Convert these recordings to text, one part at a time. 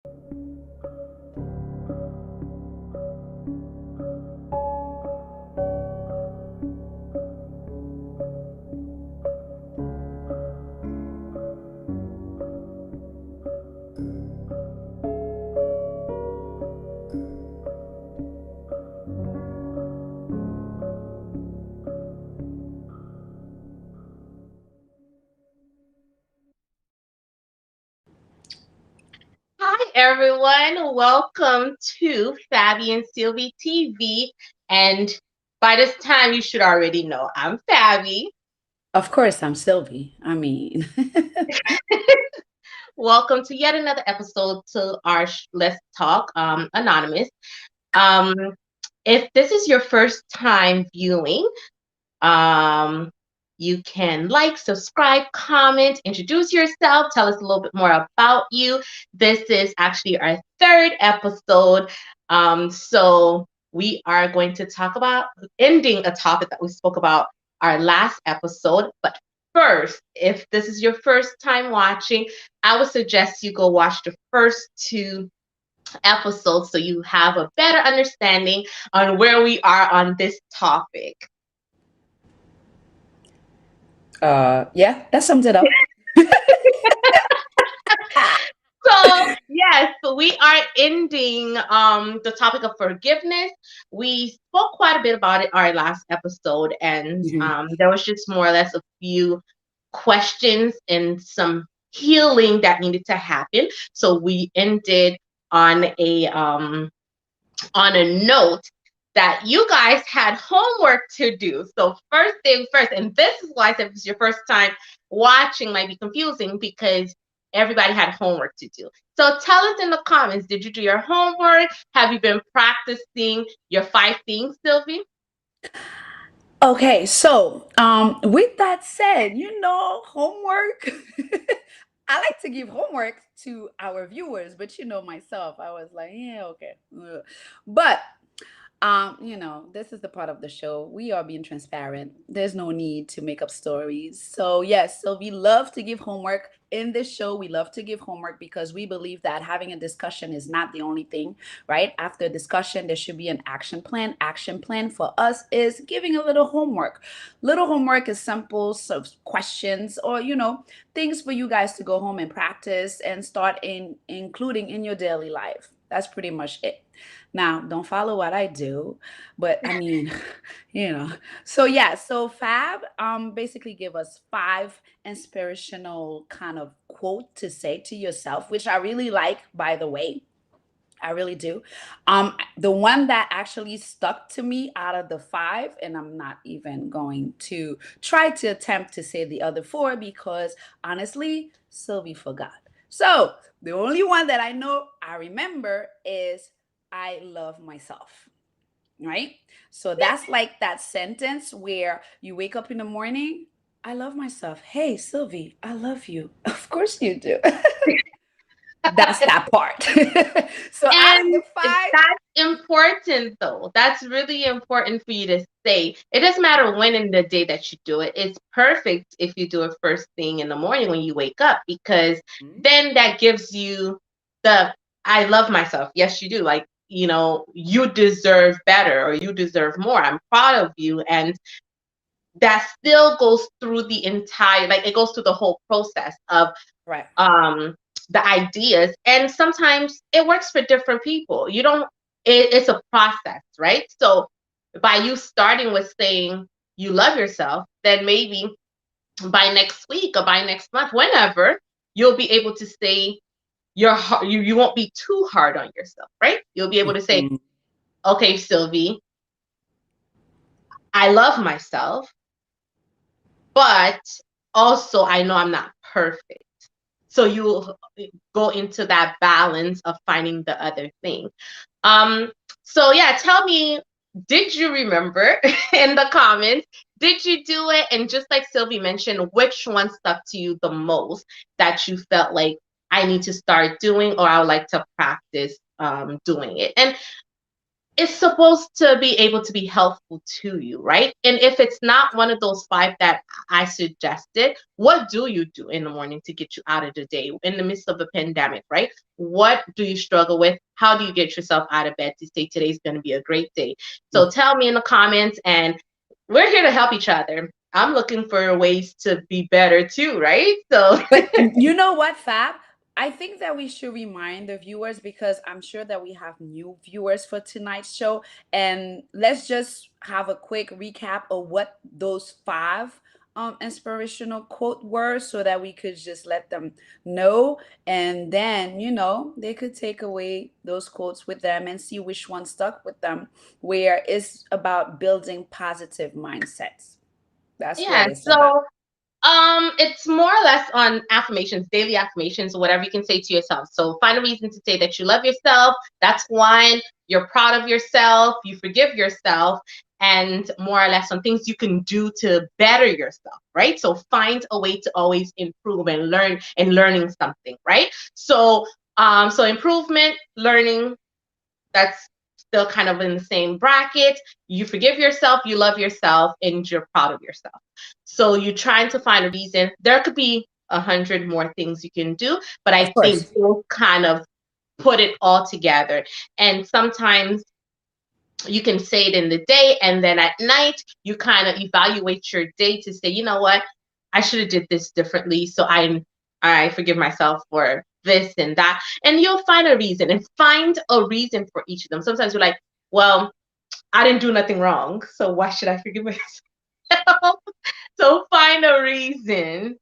Hi, everyone. Welcome to Fabie and Sylvie TV. And by this time, you should already know I'm Fabie. Of course, I'm Sylvie. I mean, Welcome to yet another episode to our Let's Talk Anonymous. Um, if this is your first time viewing, um, you can like, subscribe, comment, introduce yourself, tell us a little bit more about you. This is actually our third episode. So we are going to talk about ending a topic that we spoke about our last episode. But first, if this is your first time watching, I would suggest you go watch the first two episodes so you have a better understanding on where we are on this topic. yeah, that sums it up. So yes, so we are ending the topic of forgiveness. We spoke quite a bit about it our last episode, and Mhm. there was just more or less a few questions and some healing that needed to happen. So we ended on a note that you guys had homework to do. So first thing first, and this is why I said if it's your first time watching might be confusing because everybody had homework to do. So tell us in the comments, did you do your homework? Have you been practicing your 5 things, Sylvie? Okay, so with that said, homework. I like to give homework to our viewers, but myself, I was like, yeah, okay. Ugh. But this is the part of the show. We are being transparent. There's no need to make up stories. So, yes, so we love to give homework in this show. We love to give homework because we believe that having a discussion is not the only thing, right? After a discussion, there should be an action plan. Action plan for us is giving a little homework. Little homework is simple questions or, things for you guys to go home and practice and start including in your daily life. That's pretty much it. Now, don't follow what I do, but I mean, you know. So yeah, so Fab basically give us 5 inspirational kind of quote to say to yourself, which I really like, by the way. I really do. The one that actually stuck to me out of the 5, and I'm not even going to try to attempt to say the other 4 because honestly, Sylvie forgot. So the only one that I know I remember is I love myself. Right? So that's like that sentence where you wake up in the morning. I love myself. Hey, Sylvie, I love you. Of course you do. That's that part. So out of the And 5, that's important, though. That's really important for you to say. It doesn't matter when in the day that you do it. It's perfect if you do it first thing in the morning when you wake up, because then that gives you the I love myself. Yes, you do. Like, you deserve better or you deserve more. I'm proud of you. And that still goes through the entire, like, it goes through the whole process of right. um the ideas, and sometimes it works for different people. You don't it's a process, right? So by you starting with saying you love yourself, then maybe by next week or by next month, whenever, you'll be able to say you won't be too hard on yourself, right? You'll be able to say, Mhm. okay, Sylvie, I love myself, but also I know I'm not perfect. So you go into that balance of finding the other thing. Um, so yeah, tell me, did you remember in the comments? Did you do it? And just like Sylvie mentioned, which one stuck to you the most that you felt like I need to start doing or I would like to practice doing it? And it's supposed to be able to be helpful to you, right? And if it's not one of those five that I suggested, what do you do in the morning to get you out of the day in the midst of a pandemic, right? What do you struggle with? How do you get yourself out of bed to say today's going to be a great day? So tell me in the comments, and we're here to help each other. I'm looking for ways to be better too, right? So But you know what, Fab? I think that we should remind the viewers because I'm sure that we have new viewers for tonight's show. And let's just have a quick recap of what those five inspirational quote were so that we could just let them know. And then, they could take away those quotes with them and see which one stuck with them, where it's about building positive mindsets. That's what yeah, it's about. so it's more or less on affirmations, daily affirmations, or whatever you can say to yourself. So find a reason to say that you love yourself. That's one. You're proud of yourself. You forgive yourself, and more or less on things you can do to better yourself, right? So find a way to always improve and learn and learning something, right? So improvement, learning, that's still kind of in the same bracket. You forgive yourself, you love yourself, and you're proud of yourself. So you're trying to find a reason. There could be 100 more things you can do, but Of I think course. those kind of put it all together. And sometimes you can say it in the day, and then at night you kind of evaluate your day to say, you know what, I should have did this differently. So I forgive myself for this and that, and you'll find a reason, and find a reason for each of them. Sometimes you're like, well, I didn't do nothing wrong, so why should I forgive myself? So find a reason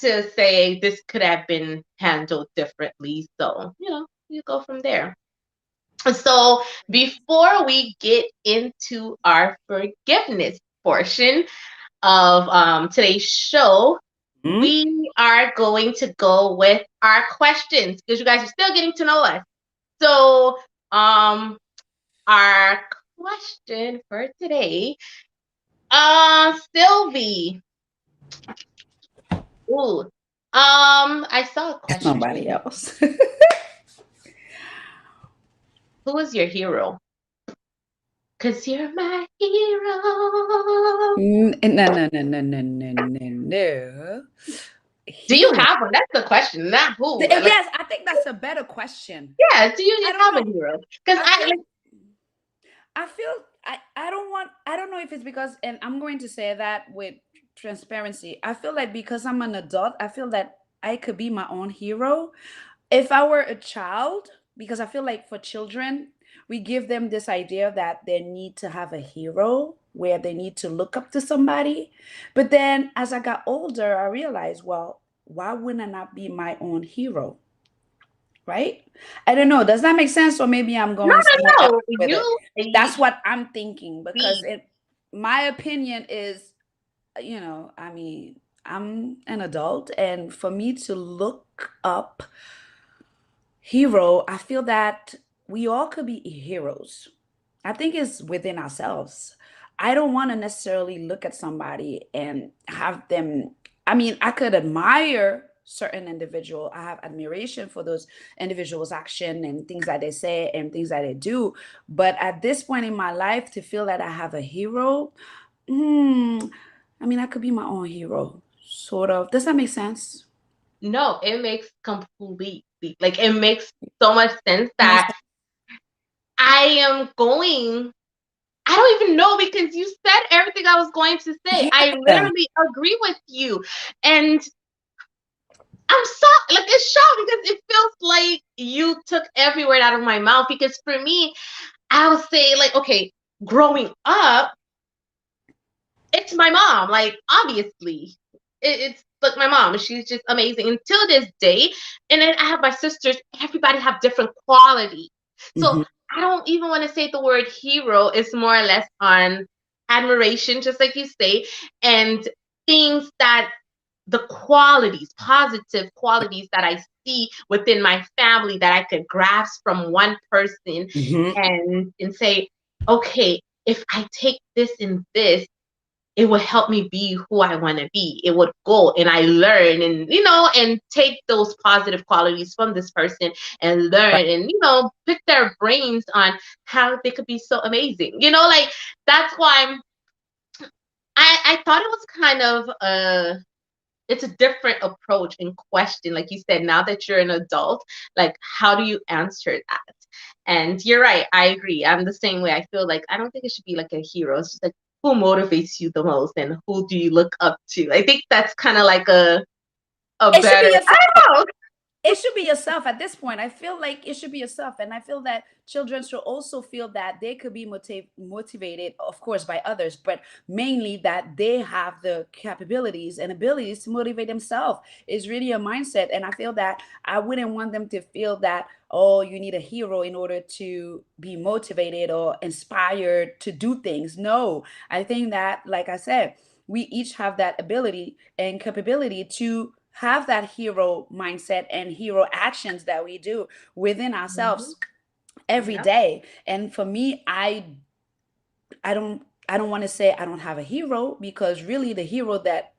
to say this could have been handled differently. So you go from there. So before we get into our forgiveness portion of today's show, Hmm? we are going to go with our questions because you guys are still getting to know us. So our question for today, Sylvie. Ooh, I saw a It's nobody question. else. Who is your hero? Cause you're my hero. No, no, no, no, no, no, no, no. Do you Hero. have one? That's the question, not who. Like, Yes, I think that's a better question. yeah, do you I don't have know. a hero? Because I I feel like, I feel I don't know if it's because, and I'm going to say that with transparency. I feel like because I'm an adult, I feel that I could be my own hero. If I were a child, because I feel like for children, we give them this idea that they need to have a hero where they need to look up to somebody. But then as I got older, I realized, well, why wouldn't I not be my own hero? Right? I don't know. Does that make sense? Or maybe I'm no, going somewhere no, else no. with it. That's You what I'm thinking because be. it, my opinion is, I mean, I'm an adult, and for me to look up hero, I feel that we all could be heroes. I think it's within ourselves. I don't want to necessarily look at somebody and have them. I mean, I could admire certain individual. I have admiration for those individuals' action and things that they say and things that they do. But at this point in my life, to feel that I have a hero, hmm, I mean, I could be my own hero, sort of. Does that make sense? No, it makes complete, like, it makes so much sense It makes that I am going. I don't even know because you said everything I was going to say. I yeah. literally agree with you, and I'm so, like, it's shocked because it feels like you took every word out of my mouth. Because for me, I would say, like, okay, growing up, it's my mom. Like, obviously, it's like my mom. She's just amazing until this day. And then I have my sisters. Everybody have different qualities. So Mhm. I don't even want to say the word hero. It's more or less on admiration, just like you say, and things that the qualities, positive qualities that I see within my family that I could grasp from one person Mhm. and say, okay, if I take this and this, it would help me be who I want to be. It would go and I learn and, and take those positive qualities from this person and Right. learn and, pick their brains on how they could be so amazing. Like that's why I thought it was kind of it's a different approach and question. Like you said, now that you're an adult, like how do you answer that? And you're right, I agree. I'm the same way. I feel like I don't think it should be like a hero. It's just like who motivates you the most and who do you look up to? I think that's kind of like a It should be better, yourself. I don't know. It should be yourself at this point. I feel like it should be yourself. And I feel that children should also feel that they could be motivated, of course, by others, but mainly that they have the capabilities and abilities to motivate themselves. It's really a mindset. And I feel that I wouldn't want them to feel that, oh, you need a hero in order to be motivated or inspired to do things. No, I think that, like I said, we each have that ability and capability to have that hero mindset and hero actions that we do within Mhm. ourselves every Yep. day. And for me, I don't want to say I don't have a hero, because really the hero that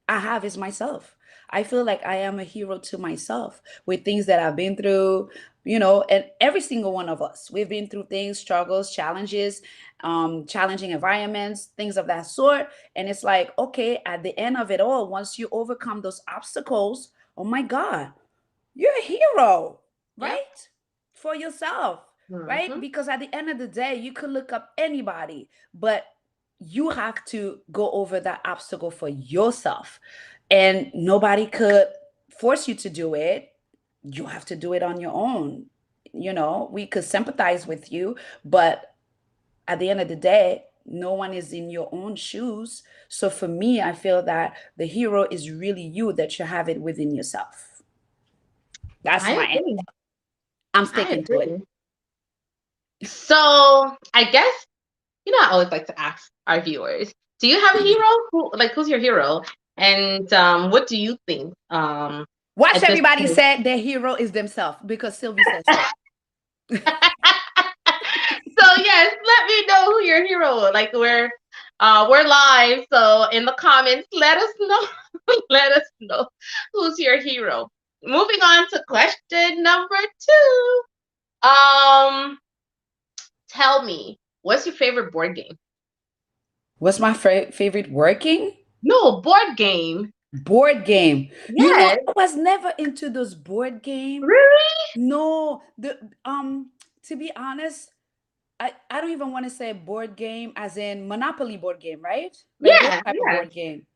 I have is myself. I feel like I am a hero to myself with things that I've been through, and every single one of us, we've been through things, struggles, challenges, challenging environments, things of that sort. And it's like, okay, at the end of it all, once you overcome those obstacles, oh my God, you're a hero, Yep. right? For yourself, right? Hmm. Because at the end of the day, you could look up anybody, but you have to go over that obstacle for yourself. And nobody could force you to do it. You have to do it on your own. We could sympathize with you, but at the end of the day, no one is in your own shoes. So for me, I feel that the hero is really you, that you have it within yourself. That's I my answer. agree. I'm I sticking to it. agree. So I guess, I always like to ask our viewers, do you have a hero? Who's your hero? And what do you think Watch at this everybody point? say their hero is themselves, because Sylvie says so. So yes, let me know who your hero. Like we're live, so in the comments, let us know. Let us know who's your hero. Moving on to question number two. Um, Tell me, what's your favorite board game? What's my favorite working No, board game. board game? Yes. I was never into those board game. Really? No, the to be honest, I don't even want to say board game as in Monopoly board game, right? Like those Yeah, type of yeah. board game.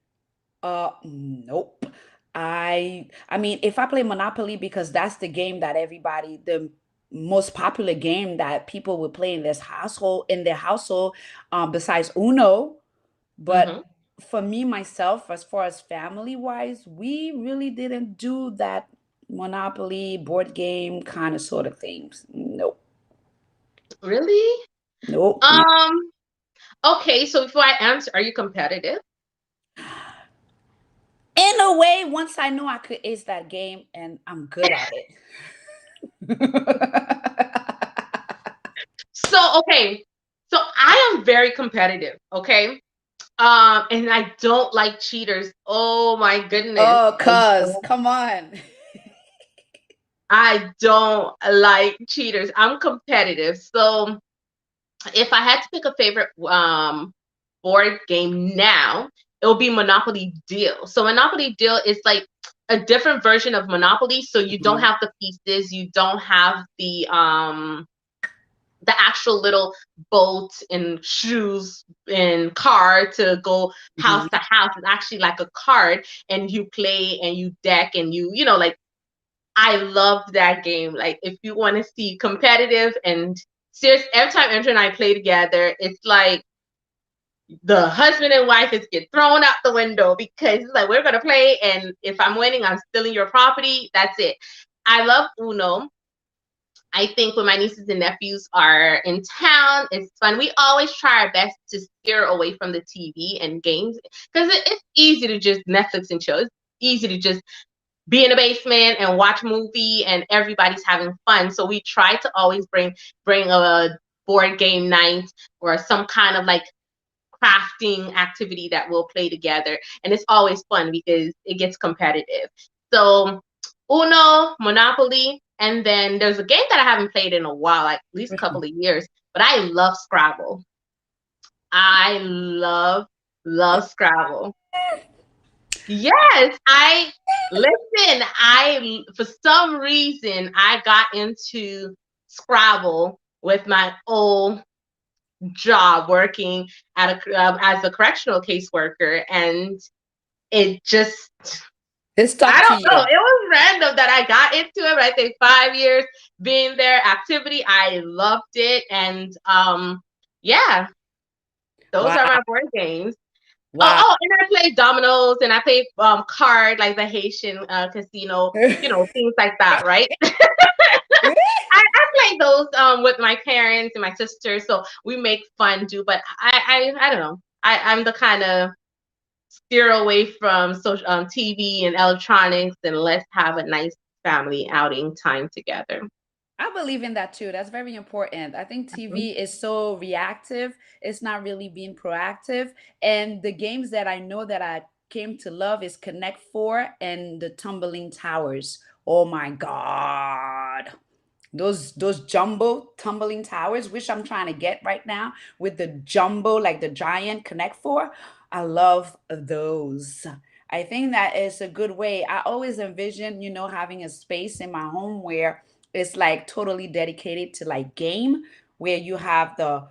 Nope. I mean, if I play Monopoly, because that's the game that everybody, the most popular game that people would play in their household, besides Uno. But Mm-hmm. for me myself, as far as family wise, we really didn't do that Monopoly board game kind of sort of things. Nope. Really? Nope. Um, okay, so before I answer, are you competitive? In a way, once I know I could ace that game, and I'm good at it. So, okay. So I am very competitive, okay? And I don't like cheaters. Oh my goodness. Oh, cuz, come on. I don't like cheaters. I'm competitive. So if I had to pick a favorite board game now, it will be Monopoly Deal. So Monopoly Deal is like a different version of Monopoly. So you don't Mhm, have the pieces, you don't have the actual little boat and shoes and car to go house mhm. to house. It's actually like a card and you play and you deck and like I love that game. Like if you want to see competitive and serious, every time Andrew and I play together, it's like the husband and wife is get thrown out the window because it's like we're gonna play, and if I'm winning, I'm stealing your property. That's it. I love Uno. I think when my nieces and nephews are in town, it's fun. We always try our best to steer away from the TV and games because it's easy to just Netflix and chill. It's easy to just be in the basement and watch a movie and everybody's having fun. So we try to always bring a board game night or some kind of like crafting activity that we'll play together, and it's always fun because it gets competitive. So Uno, Monopoly, and then there's a game that I haven't played in a while, like at least a Which couple one? of years, but I love Scrabble. I love Scrabble. Yes, I listen. For some reason I got into Scrabble with my old job working at as a correctional caseworker, and it just It I stuck to don't know. you. It was random that I got into it. But I think 5 years being there, activity, I loved it, and yeah, those Wow. are my board games. Oh, Wow. oh, and I play dominoes and I play card like the Haitian casino, things like that, right? I play those with my parents and my sister, so we make fun do. But I don't know. I'm the kind of steer away from social TV and electronics, and let's have a nice family outing time together. I believe in that too. That's very important. I think Mhm. TV is so reactive. It's not really being proactive. And the games that I know that I came to love is Connect Four and the Tumbling Towers. Oh my God. Those jumbo tumbling towers, which I'm trying to get right now with the jumbo, like the giant Connect Four. I love those. I think that is a good way. I always envision, having a space in my home where it's like totally dedicated to like game, where you have the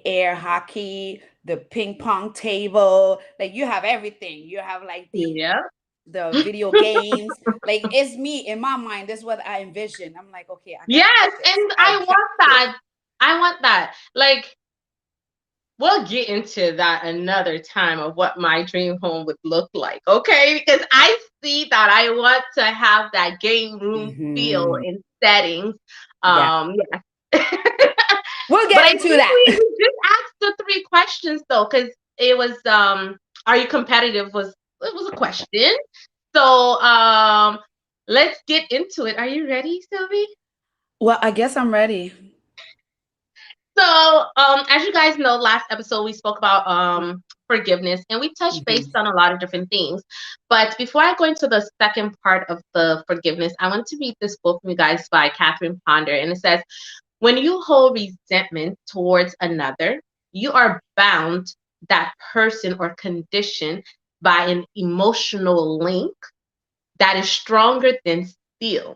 air hockey, the ping pong table, like you have everything. You have like Yeah. the video games. Like it's me in my mind. That's what I envision. I'm like, okay, I gotta Yes, get this. and I I got want to. that. I want that. Like, we'll get into that another time of what my dream home would look like, okay? Because I see that I want to have that game room feel Hmm. and settings. Yeah, Yeah. we'll But get I into think that. we just asked the three questions though, because it was are you competitive was it was a question. So let's get into it. Are you ready, Sylvie? Well, I guess I'm ready. So, as you guys know, last episode we spoke about forgiveness, and we touched based Hmm. on a lot of different things. But before I go into the second part of the forgiveness, I want to read this book from you guys by Catherine Ponder, and it says, "When you hold resentment towards another, you are bound that person or condition by an emotional link that is stronger than steel.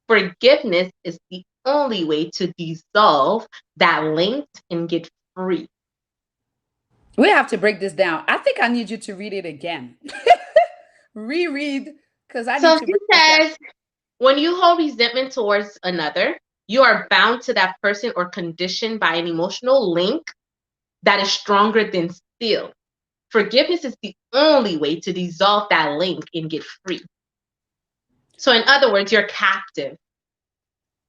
Forgiveness is the only way to dissolve that link and get free." We have to break this down. I think I need you to read it again. Reread, because I need So to she break this down. says, when you hold resentment towards another, you are bound to that person or condition by an emotional link that is stronger than steel. Forgiveness is the only way to dissolve that link and get free. So, in other words, you're captive.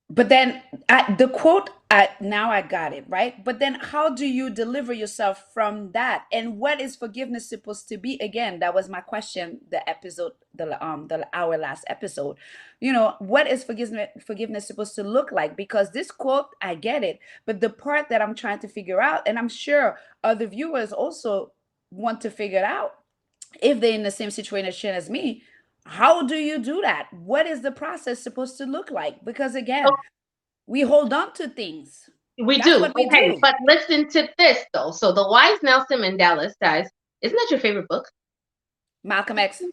But then the quote, now I got it, right? But then how do you deliver yourself from that? And what is forgiveness supposed to be? Again, that was my question, the episode, the our last episode. What is forgiveness supposed to look like? Because this quote, I get it, but the part that I'm trying to figure out, and I'm sure other viewers also want to figure it out if they're in the same situation as me. How do you do that? What is the process supposed to look like? Because Oh, again, we hold on to things. we That's do. what we Okay, do. but listen to this though. So, the wise Nelson Mandela says, isn't that your favorite book? Malcolm X.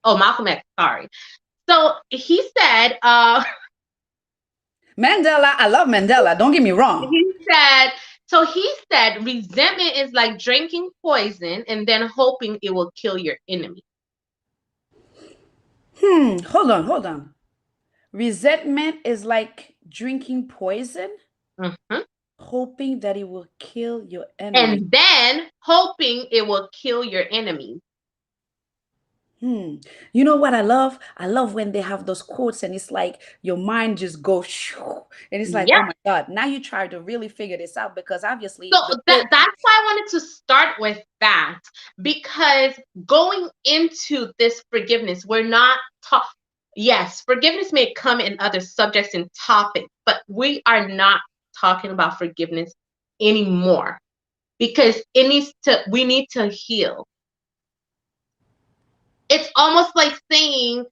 Oh, Malcolm X, sorry. So, he said, Mandela, I love Mandela. Don't get me wrong. he said, so he said, resentment is like drinking poison and then hoping it will kill your enemy. Hold on, hold on. Resentment is like drinking poison, Mhm. hoping that it will kill your enemy. And then hoping it will kill your enemy. Hmm. You know what I love? I love when they have those quotes and it's like your mind just goes shoo, and it's like, Yeah. oh my God, now you try to really figure this out because So obviously the that quote. that's why I wanted to start with that, because going into this forgiveness, we're not taught. Yes, forgiveness may come in other subjects and topics, but we are not talking about forgiveness anymore, because we need to heal. It's almost like saying,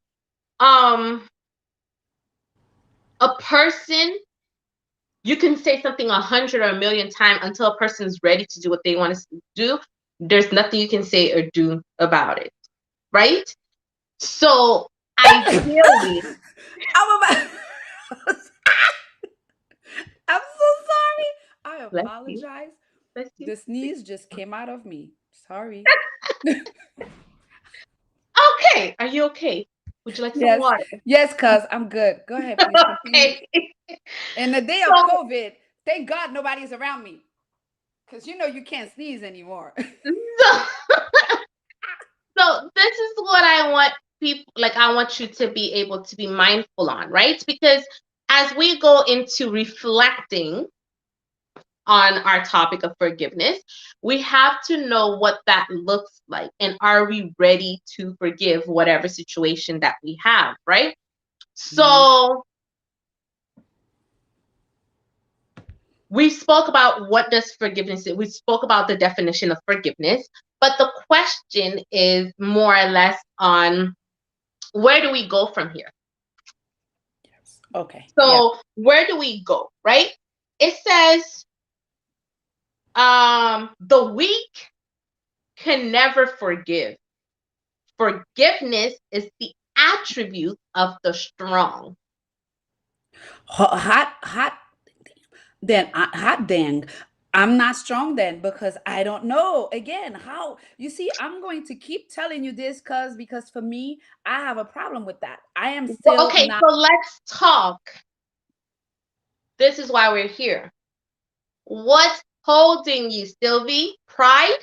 um, a person, you can say something 100 or a million times until a person's ready to do what they want to do. There's nothing you can say or do about it, right? So ideally, I'm about. I'm so sorry. I bless you, apologize. bless you. The sneeze just came out of me. Sorry. Okay, are you okay? Would you like some Yes. water? Yes, cuz I'm good. Go ahead, please continue. Okay. In the day of So, COVID, thank God nobody's around me. Because you know you can't sneeze anymore. so, so this is what I want people, like, I want you to be able to be mindful on, right? Because as we go into reflecting on our topic of forgiveness, we have to know what that looks like. And are we ready to forgive whatever situation that we have, right? Mhm. So we spoke about what does forgiveness is. We spoke about the definition of forgiveness, but the question is more or less on where do we go from here? Yes. Okay. Yeah. So where do we go, right? It says the weak can never forgive. Forgiveness is the attribute of the strong. Hot then hot dang. I'm not strong then because I don't know. Again, how you see, I'm going to keep telling you this because for me, I have a problem with that. I am still Okay, not. so let's talk. This is why we're here. What's holding you, Sylvie? Pride?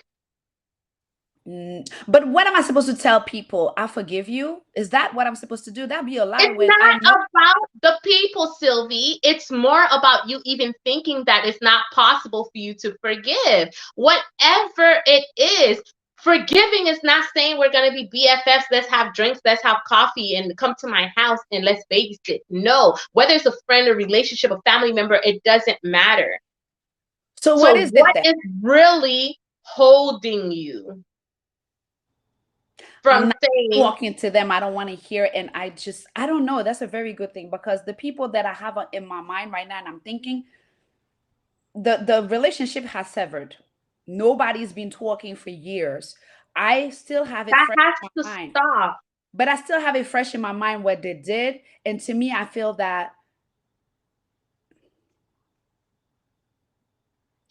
But what am I supposed to tell people? I forgive you? Is that what I'm supposed to do? That'd be a lie It's when I not know. about the people, Sylvie. It's more about you even thinking that it's not possible for you to forgive. Whatever it is, forgiving is not saying we're going to be BFFs, let's have drinks, let's have coffee, and come to my house and let's babysit. No, whether it's a friend, a relationship, a family member, it doesn't matter. So what So, is it what then? is really holding you I'm from not saying, talking to them. I don't want to hear. And I don't know. That's a very good thing because the people that I have in my mind right now, and I'm thinking the relationship has severed. Nobody's been talking for years. I still have it that fresh has in to my mind, stop? but I still have it fresh in my mind what they did. And to me, I feel that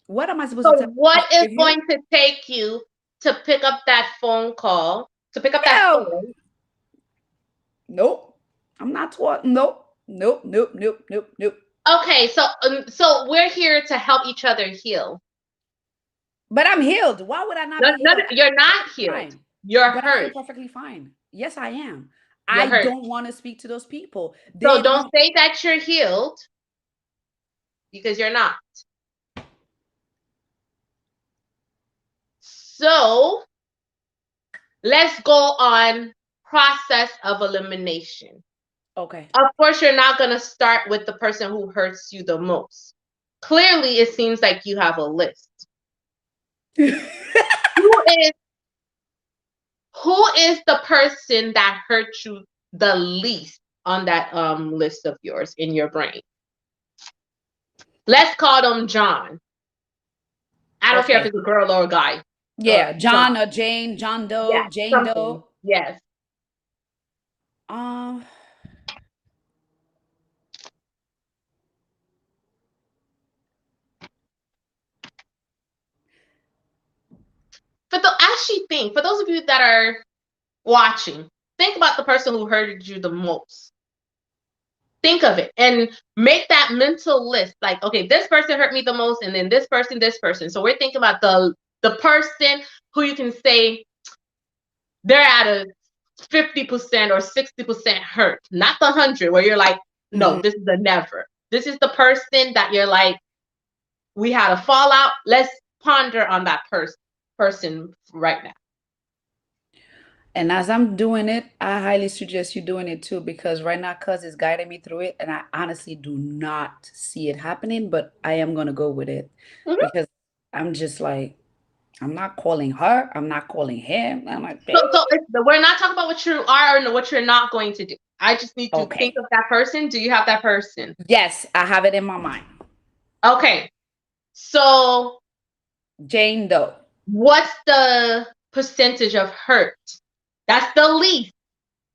what am I supposed to tell So them? I what is forgive you? going to take you to pick up that phone call, to pick up that Hell, phone? nope. I'm not talking. Nope. Nope. Nope. Nope. Nope. Nope. Okay, so we're here to help each other heal. But I'm healed. Why would I not No, be no, healed? I'm you're not healed. fine. You're But I feel hurt. perfectly fine. Yes, I am. You're I hurt. don't want to speak to those people. So They don't don't. say that you're healed because you're not. So let's go on process of elimination. Okay. Of course, you're not going to start with the person who hurts you the most. Clearly, it seems like you have a list. Who is who is the person that hurt you the least on that list of yours in your brain? Let's call them John. I don't care if Okay. it's a girl or a guy. Yeah. John. John or Jane, John Doe, Yes, Jane something. Doe. Yes. Um, Actually think, for those of you that are watching, think about the person who hurted you the most. Think of it and make that mental list. Like, okay, this person hurt me the most, and then this person, this person. So we're thinking about the person who you can say they're at a 50% or 60% hurt, not the 100 where you're like, no, mhm. this is a never. This is the person that you're like, we had a fallout. Let's ponder on that person right now. And as I'm doing it, I highly suggest you doing it too because right now, cuz is guiding me through it, and I honestly do not see it happening, but I am gonna go with it Mhm. because I'm just like. I'm not calling her. I'm not calling him. I'm like, So, baby. we're not talking about what you are or what you're not going to do. I just need to think Okay. of that person. Do you have that person? Yes, I have it in my mind. Okay. So, Jane Doe. what's the percentage of hurt? That's the least.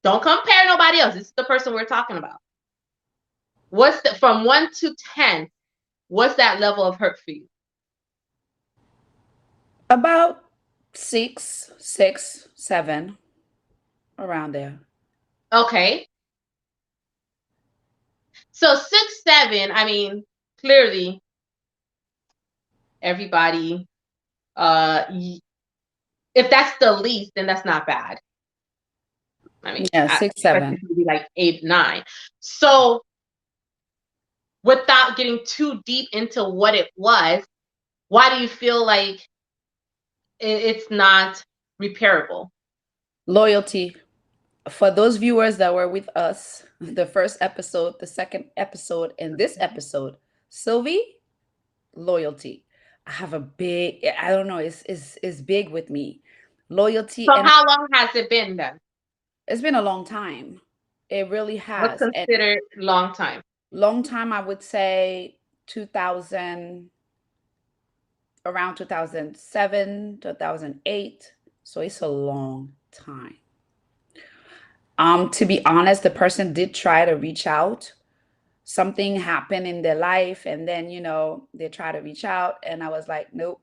Don't compare nobody else. This is the person we're talking about. What's the from 1 to 10? What's that level of hurt for you? About 6, 6, 7, around there. Okay. So 6, 7. I mean, clearly everybody. Uh, if that's the least, then that's not bad. I mean, Yeah, I 6, expect it 7. to be like 8, 9. So without getting too deep into what it was, why do you feel like it's not repairable? Loyalty. For those viewers that were with us, the first episode, the second episode, and this episode, Sylvie, loyalty. I have a big, I don't know, it's big with me. Loyalty, So and how long has it been then? it's been a long time. It really What's has. And considered long time? long time, I would say 2000, around 2007, 2008. So it's a long time. To be honest, the person did try to reach out. Something happened in their life, and then they try to reach out, and I was like, nope,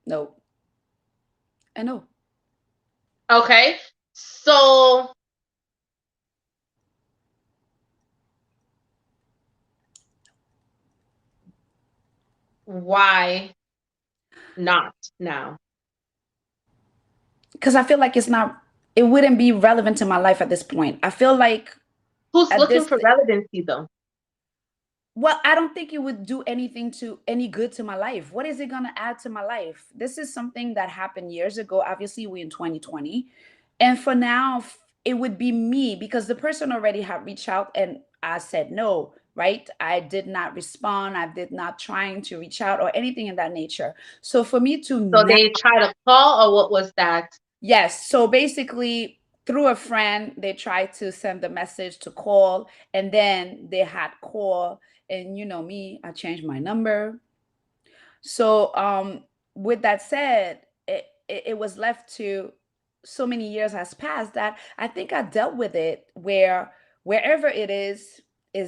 nope, and no. Okay. So why not now? Because I feel like it wouldn't be relevant to my life at this point. I feel like Who's at looking this, for relevancy though? well, I don't think it would do anything to any good to my life. What is it going to add to my life? This is something that happened years ago. Obviously, we're in 2020. And for now, it would be me because the person already had reached out and I said no, right? I did not respond. I did not trying to reach out or anything in that nature. So for me to So now, they try to call, or what was that? yes. So basically, through a friend, they tried to send the message to call, and then they had call. And you know me, I changed my number. So with that said, it was left to so many years has passed that I think I dealt with it where wherever it is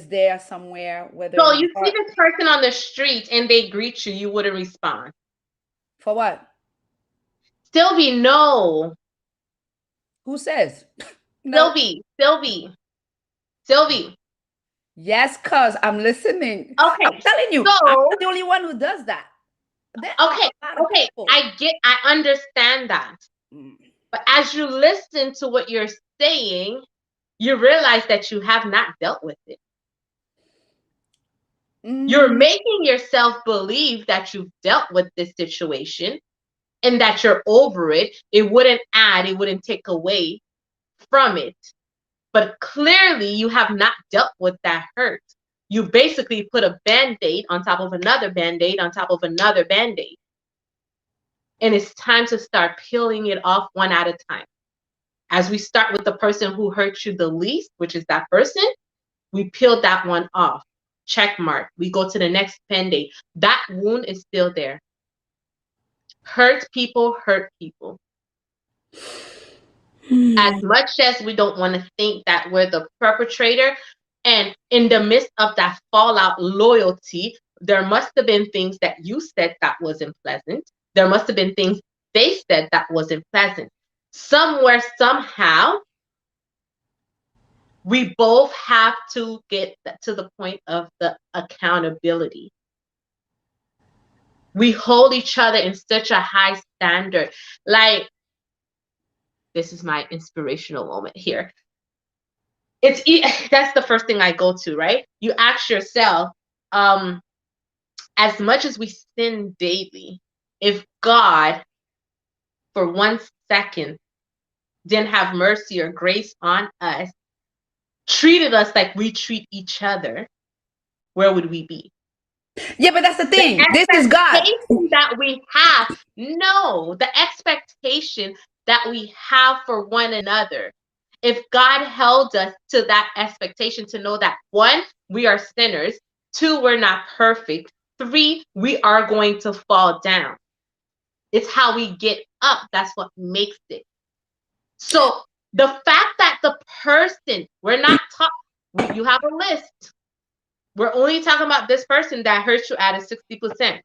there somewhere, whether So in my you see heart. this person on the street and they greet you, you wouldn't respond. For what? Sylvie, no. Who says? No. Sylvie, Sylvie, Sylvie. Yes, cuz I'm listening. I'm Okay, telling you, I'm so not the only one who does that. There are okay, a lot of okay. people. I understand that. Mm. But as you listen to what you're saying, you realize that you have not dealt with it. You're Mm, making yourself believe that you've dealt with this situation and that you're over it. It wouldn't add, it wouldn't take away from it. But clearly, you have not dealt with that hurt. You basically put a band aid on top of another band aid on top of another band aid. And it's time to start peeling it off one at a time. As we start with the person who hurt you the least, which is that person, we peel that one off. Check mark. We go to the next band aid. That wound is still there. Hurt people hurt people. As mm, much as we don't want to think that we're the perpetrator, and in the midst of that fallout, loyalty, there must have been things that you said that wasn't pleasant. There must have been things they said that wasn't pleasant. Somewhere, somehow, we both have to get to the point of the accountability. We hold each other in such a high standard. Like, this is my inspirational moment here. That's the first thing I go to, right? You ask yourself, um, as much as we sin daily, if God for 1 second didn't have mercy or grace on us, treated us like we treat each other, where would we be? Yeah, but that's the The thing. This is God. expectation that we have, no, the expectation that we have for one another. If God held us to that expectation to know that one, we are sinners, two, we're not perfect, three, we are going to fall down. It's how we get up. That's what makes it. So the fact that the person, we're not talking, you have a list. We're only talking about this person that hurt you at a 60%.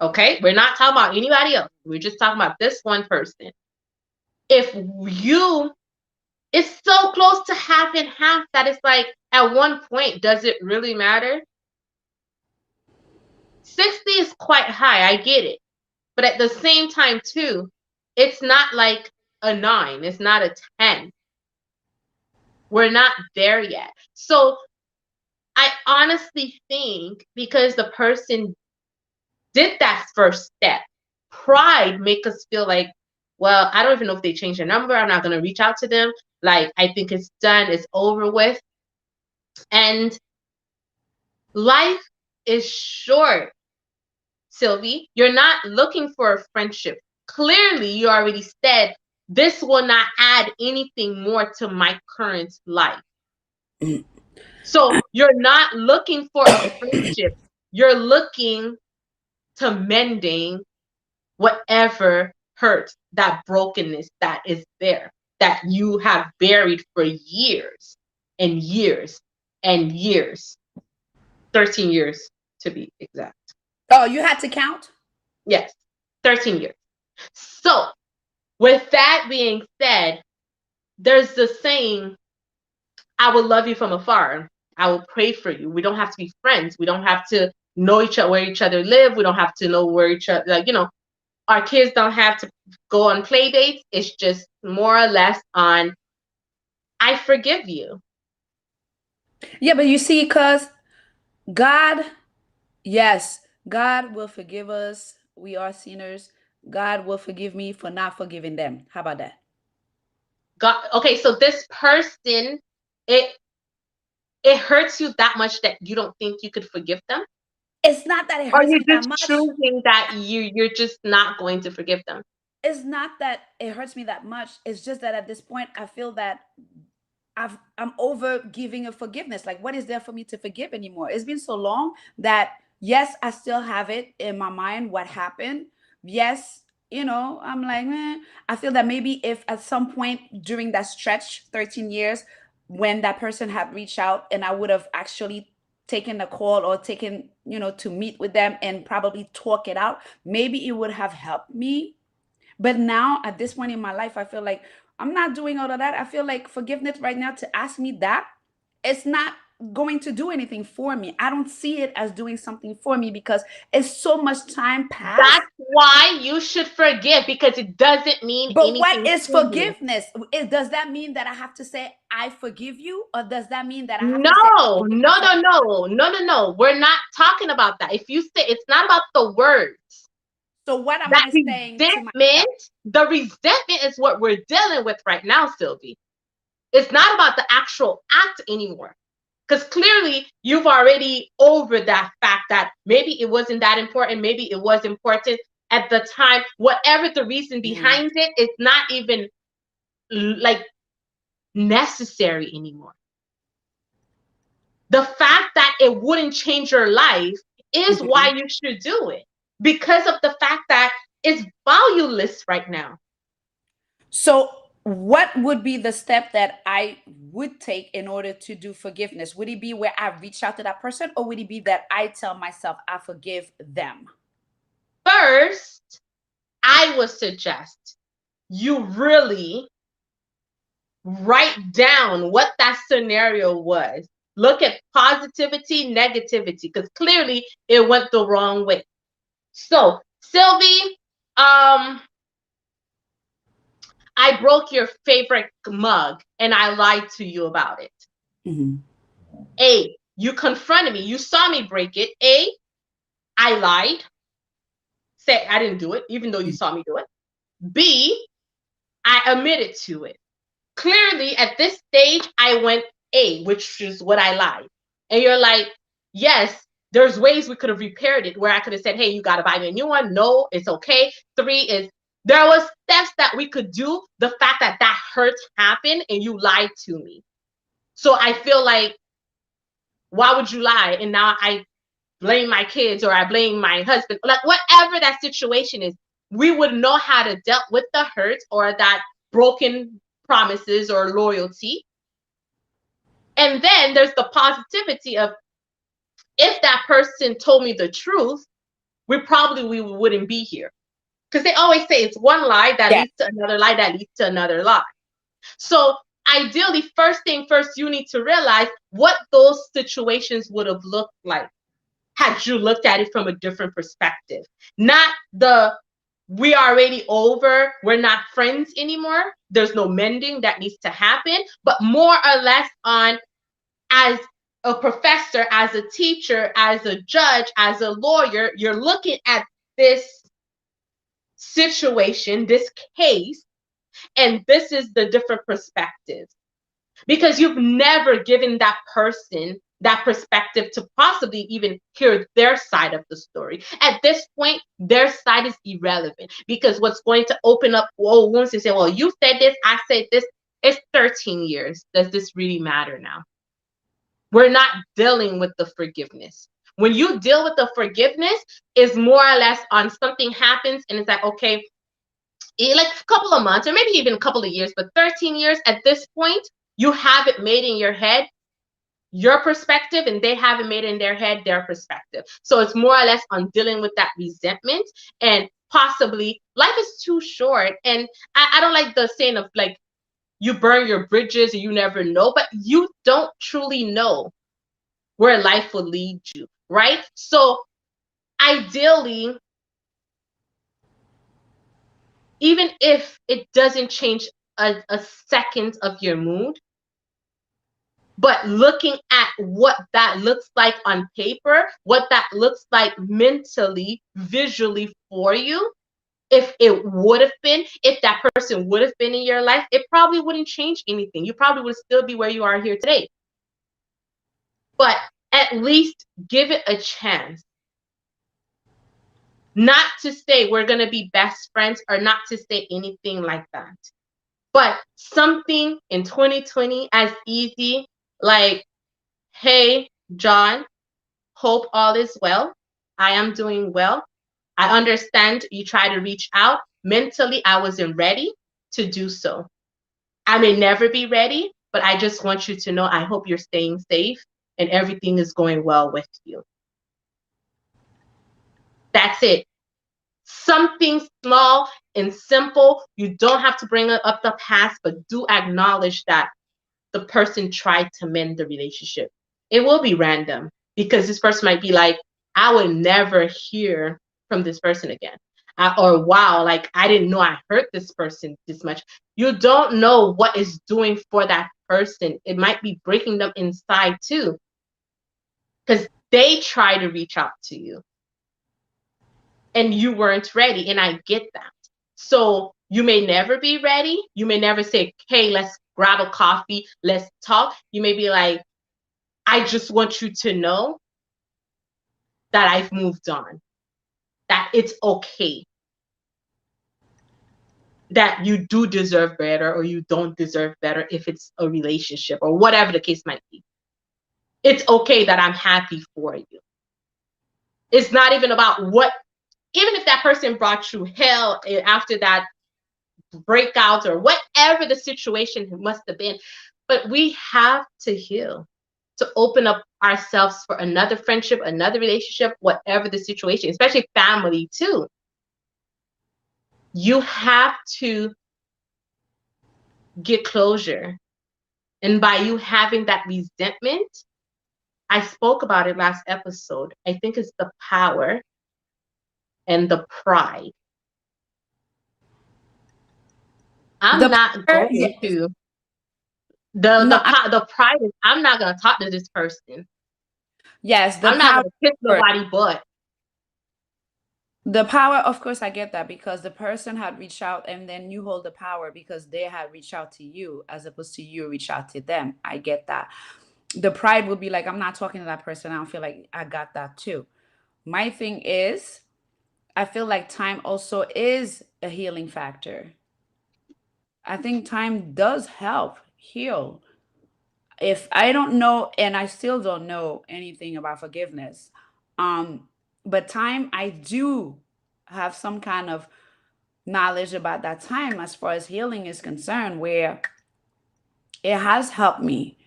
Okay? We're not talking about anybody else. We're just talking about this one person. If you, it's so close to half and half that it's like, at one point, does it really matter? 60 is quite high. I get it. But at the same time, too, it's not like a 9. It's not a 10. We're not there yet. So I honestly think because the person did that first step, pride make us feel like, well, I don't even know if they changed their number. I'm not going to reach out to them. Like, I think it's done. It's over with. And life is short, Sylvie. You're not looking for a friendship. Clearly, you already said this will not add anything more to my current life. So you're not looking for a friendship. You're looking to mending whatever hurt, that brokenness that is there, that you have buried for years and years and years. 13 years to be exact. Oh, you had to count? Yes, 13 years. So, with that being said, there's the saying, I will love you from afar. I will pray for you. We don't have to be friends. We don't have to know each other, where each other live. We don't have to know where each other, like, our kids don't have to go on play dates. It's just more or less on, I forgive you. Yeah, but you see, because God, yes, God will forgive us. We are sinners. God will forgive me for not forgiving them. How about that? God, okay, so this person, it it hurts you that much that you don't think you could forgive them? It's not that it Or hurts you're me that just much. choosing that you're just not going to forgive them? It's not that it hurts me that much. It's just that at this point, I feel that I'm over giving a forgiveness. Like, what is there for me to forgive anymore? It's been so long that yes, I still have it in my mind what happened. Yes, I'm like, I feel that maybe if at some point during that stretch, 13 years, when that person had reached out and I would have actually taken a call or taken, to meet with them and probably talk it out, maybe it would have helped me. But now at this point in my life, I feel like I'm not doing all of that. I feel like forgiveness right now to ask me that, it's not going to do anything for me. I don't see it as doing something for me because it's so much time passed. That's why you should forgive, because it doesn't mean But what anything is to you. forgiveness? Does that mean that I have to say I forgive you, or does that mean that I have to say No, okay, I no, no, forgive? no, no, no, no. We're not talking about that. If you say, it's not about the words. So what am That I saying to myself? resentment, the resentment is what we're dealing with right now, Sylvie. It's not about the actual act anymore. Because clearly you've already over that fact that maybe it wasn't that important, maybe it was important at the time. Whatever the reason Mm. behind it, it's not even like necessary anymore. The fact that it wouldn't change your life is why Mhm. you should do it. Because of the fact that it's valueless right now. So, what would be the step that I would take in order to do forgiveness? Would it be where I reach out to that person, or would it be that I tell myself I forgive them? First, I would suggest you really write down what that scenario was. Look at positivity, negativity, because clearly it went the wrong way. So, Sylvie, I broke your favorite mug and I lied to you about it. Mhm. A, you confronted me. You saw me break it. A, I lied. Say I didn't do it, even though you saw me do it. B, I admitted to it. Clearly, at this stage, I went A, which is what I lied. And you're like, yes, There's ways we could have repaired it where I could have said, hey, you got to buy me a new one. No, it's okay. 3 is there was steps that we could do. The fact that that hurt happened and you lied to me. So I feel like, why would you lie? And now I blame my kids or I blame my husband, like whatever that situation is, we would know how to deal with the hurt or that broken promises or loyalty. And then there's the positivity of, if that person told me the truth, we wouldn't be here. Because they always say it's one lie that Yeah. leads to another lie that leads to another lie. So ideally, first thing first, you need to realize what those situations would have looked like had you looked at it from a different perspective. Not the, we are already over, we're not friends anymore, there's no mending that needs to happen, but more or less on, as a professor, as a teacher, as a judge, as a lawyer, you're looking at this situation, this case, and this is the different perspectives. Because you've never given that person that perspective to possibly even hear their side of the story. At this point, their side is irrelevant, because what's going to open up old wounds and say, well, you said this, I said this. It's 13 years. Does this really matter now? We're not dealing with the forgiveness. When you deal with the forgiveness, is more or less on something happens and it's like, okay, like a couple of months or maybe even a couple of years, but 13 years at this point, you have it made in your head, your perspective, and they have it made in their head, their perspective. So it's more or less on dealing with that resentment, and possibly life is too short. And I don't like the saying of like, you burn your bridges and you never know, but you don't truly know where life will lead you, right? So ideally, even if it doesn't change a second of your mood, but looking at what that looks like on paper, what that looks like mentally, visually for you, if it would have been, if that person would have been in your life, it probably wouldn't change anything. You probably would still be where you are here today. But at least give it a chance. Not to say we're going to be best friends, or not to say anything like that. But something in 2020 as easy, like, hey, John, hope all is well. I am doing well. I understand you try to reach out. Mentally, I wasn't ready to do so. I may never be ready, but I just want you to know I hope you're staying safe and everything is going well with you. That's it. Something small and simple. You don't have to bring up the past, but do acknowledge that the person tried to mend the relationship. It will be random, because this person might be like, I would never hear from this person again. Or wow, like I didn't know I hurt this person this much. You don't know what it's doing for that person. It might be breaking them inside too, because they try to reach out to you and you weren't ready. And I get that. So you may never be ready. You may never say, hey, let's grab a coffee, let's talk. You may be like, I just want you to know that I've moved on, that it's okay, that you do deserve better or you don't deserve better if it's a relationship or whatever the case might be. It's okay that I'm happy for you. It's not even about what, even if that person brought you hell after that breakout or whatever the situation must have been, but we have to heal, to open up ourselves for another friendship, another relationship, whatever the situation, especially family too. You have to get closure. And by you having that resentment, I spoke about it last episode. I think it's the power and the pride. I'm The not power, going yes. to No, the pride is, I'm not going to talk to this person. yes, the I'm not power. going to kiss nobody but. The power, of course, I get that, because the person had reached out and then you hold the power because they had reached out to you as opposed to you reach out to them. I get that. The pride would be like, I'm not talking to that person. I don't feel like I got that too. My thing is, I feel like time also is a healing factor. I think time does help heal. If I don't know, and I still don't know anything about forgiveness, um, but time, I do have some kind of knowledge about that time as far as healing is concerned, where it has helped me.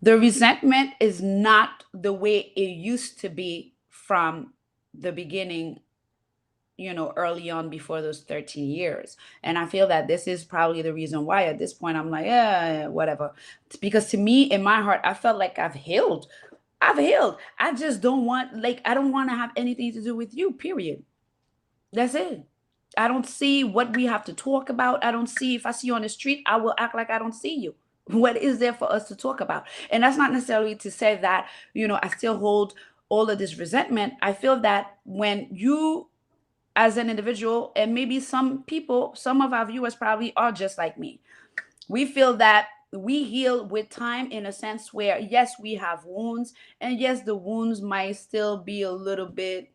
The resentment is not the way it used to be from the beginning, early on before those 13 years. And I feel that this is probably the reason why at this point I'm like, yeah, whatever. It's because to me, in my heart, I felt like I've healed. I've healed. I just don't want, like, I don't want to have anything to do with you, period. That's it. I don't see what we have to talk about. I don't see, if I see you on the street, I will act like I don't see you. What is there for us to talk about? And that's not necessarily to say that, I still hold all of this resentment. I feel that when you, as an individual, and maybe some people, some of our viewers probably are just like me, we feel that we heal with time, in a sense where, yes, we have wounds, and yes, the wounds might still be a little bit,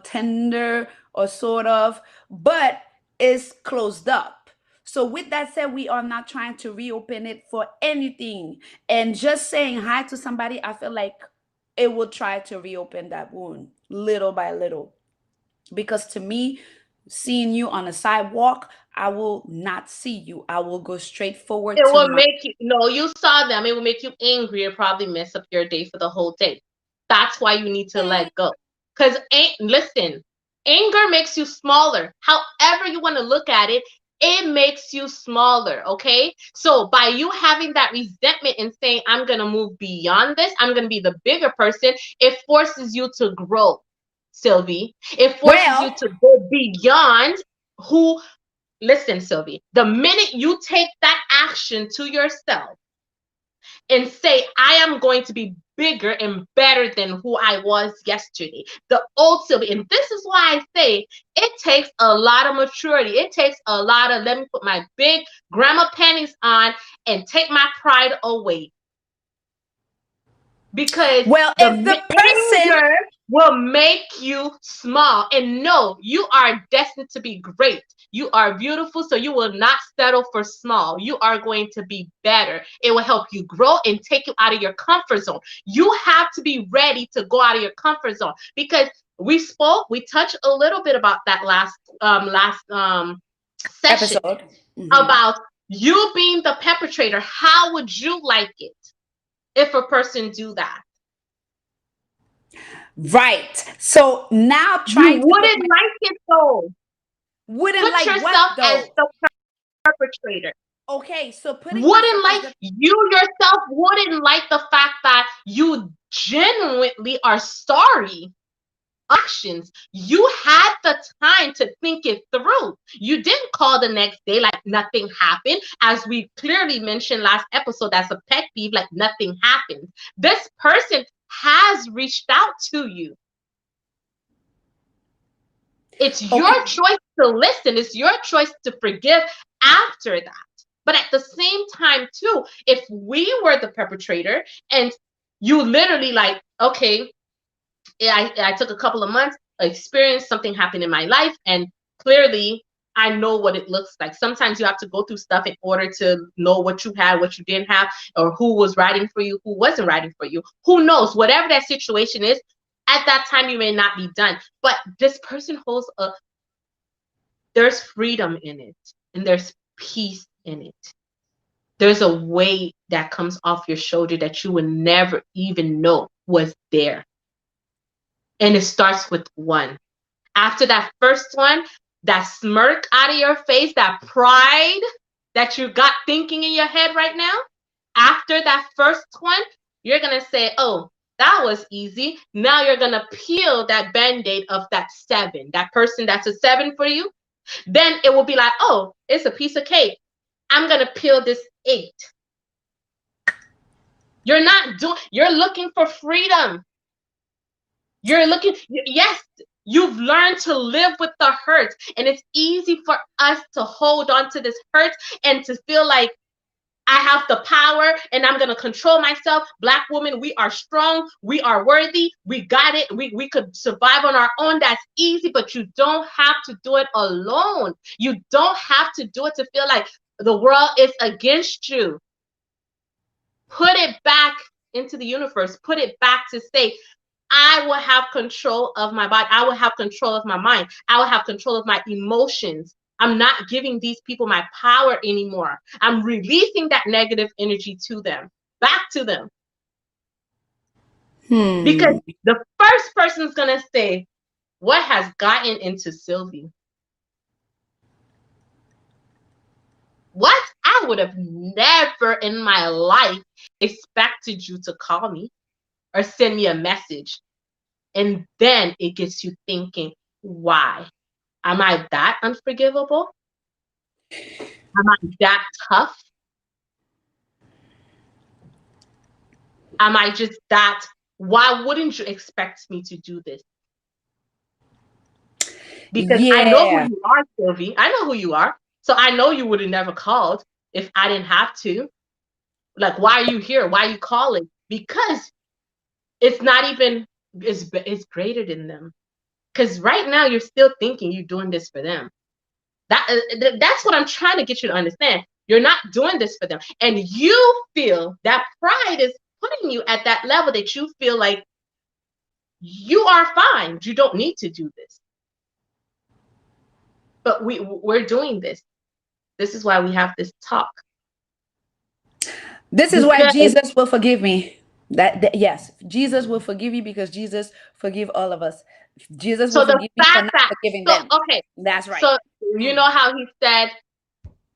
tender, or sort of, but it's closed up. So with that said, we are not trying to reopen it for anything. And just saying hi to somebody, I feel like it will try to reopen that wound little by little. Because to me, seeing you on a sidewalk, I will not see you. I will go straight forward It to will my. make you, no, you saw them. It will make you angry and probably mess up your day for the whole day. That's why you need to let go. Because, listen, anger makes you smaller. However you want to look at it, it makes you smaller, okay? So by you having that resentment and saying, I'm going to move beyond this, I'm going to be the bigger person, it forces you to grow, Sylvie. It forces you Well, to go beyond who. Listen, Sylvie, the minute you take that action to yourself and say, I am going to be bigger and better than who I was yesterday, the old Sylvie, and this is why I say it takes a lot of maturity. It takes a lot of, let me put my big grandma panties on and take my pride away, because well, the if the person, anger will make you small. And no, you are destined to be great. You are beautiful, so you will not settle for small. You are going to be better. It will help you grow and take you out of your comfort zone. You have to be ready to go out of your comfort zone, because we touched a little bit about that last session episode. Mhm. about you being the perpetrator. How would you like it if a person do that? Right. So now You trying to put wouldn't my, like it though. wouldn't Put like what yourself as though? the perpetrator. Okay, so putting myself Wouldn't as like, the. you yourself wouldn't like the fact that you genuinely are sorry actions. You had the time to think it through. You didn't call the next day like nothing happened. As we clearly mentioned last episode, that's a pet peeve, like nothing happened. This person has reached out to you. It's your Okay. choice to listen. It's your choice to forgive after that. But at the same time, too, if we were the perpetrator and you literally like, okay, I took a couple of months, experience, something happened in my life, and clearly I know what it looks like. Sometimes you have to go through stuff in order to know what you had, what you didn't have, or who was writing for you, who wasn't writing for you. Who knows? Whatever that situation is, at that time you may not be done. But this person holds there's freedom in it, and there's peace in it. There's a weight that comes off your shoulder that you would never even know was there. And it starts with one. After that first one, that smirk out of your face, that pride that you got thinking in your head right now, after that first one, you're going to say, oh, that was easy. Now you're going to peel that band-aid of that seven, that person that's a seven for you. Then it will be like, oh, it's a piece of cake. I'm going to peel this eight. You're looking for freedom. You're looking, yes, you've learned to live with the hurt. And it's easy for us to hold on to this hurt and to feel like I have the power and I'm going to control myself. Black women, we are strong. We are worthy. We got it. We could survive on our own. That's easy, but you don't have to do it alone. You don't have to do it to feel like the world is against you. Put it back into the universe. Put it back to say, I will have control of my body. I will have control of my mind. I will have control of my emotions. I'm not giving these people my power anymore. I'm releasing that negative energy to them, back to them. Because the first person is going to say, what has gotten into Sylvie? What? I would have never in my life expected you to call me or send me a message. And then it gets you thinking, why? Am I that unforgivable? Am I that tough? Am I just that? Why wouldn't you expect me to do this? Because I know who Yeah. you are, Sylvie. I know who you are. So I know you would have never called if I didn't have to. Like, why are you here? Why are you calling? Because it's not even, it's greater than them. Because right now you're still thinking you're doing this for them. That's what I'm trying to get you to understand. You're not doing this for them. And you feel that pride is putting you at that level that you feel like you are fine. You don't need to do this. But we're doing this. This is why we have this talk. This is why Because Jesus will forgive me. Yes, Jesus will forgive you because Jesus forgive all of us. Jesus will so the forgive me for fact not that forgiving so them. okay, That's right. so you know how he said,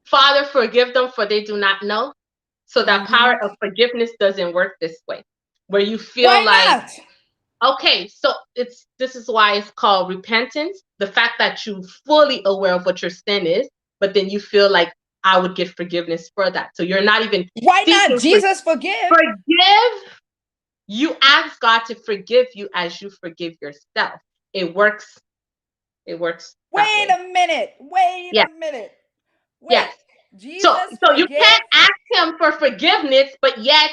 Father, forgive them for they do not know. So that Mm-hmm. power of forgiveness doesn't work this way, where you feel Why like, not? okay, so this is why it's called repentance. The fact that you fully aware of what your sin is, but then you feel like I would get forgiveness for that. So you're not even Why not? seeking for Jesus forgive. forgive. You ask God to forgive you as you forgive yourself. It works. It works that Wait way. a minute. Wait Yeah. a minute. Wait. Yes. So Jesus so you forgive. can't ask him for forgiveness, but yet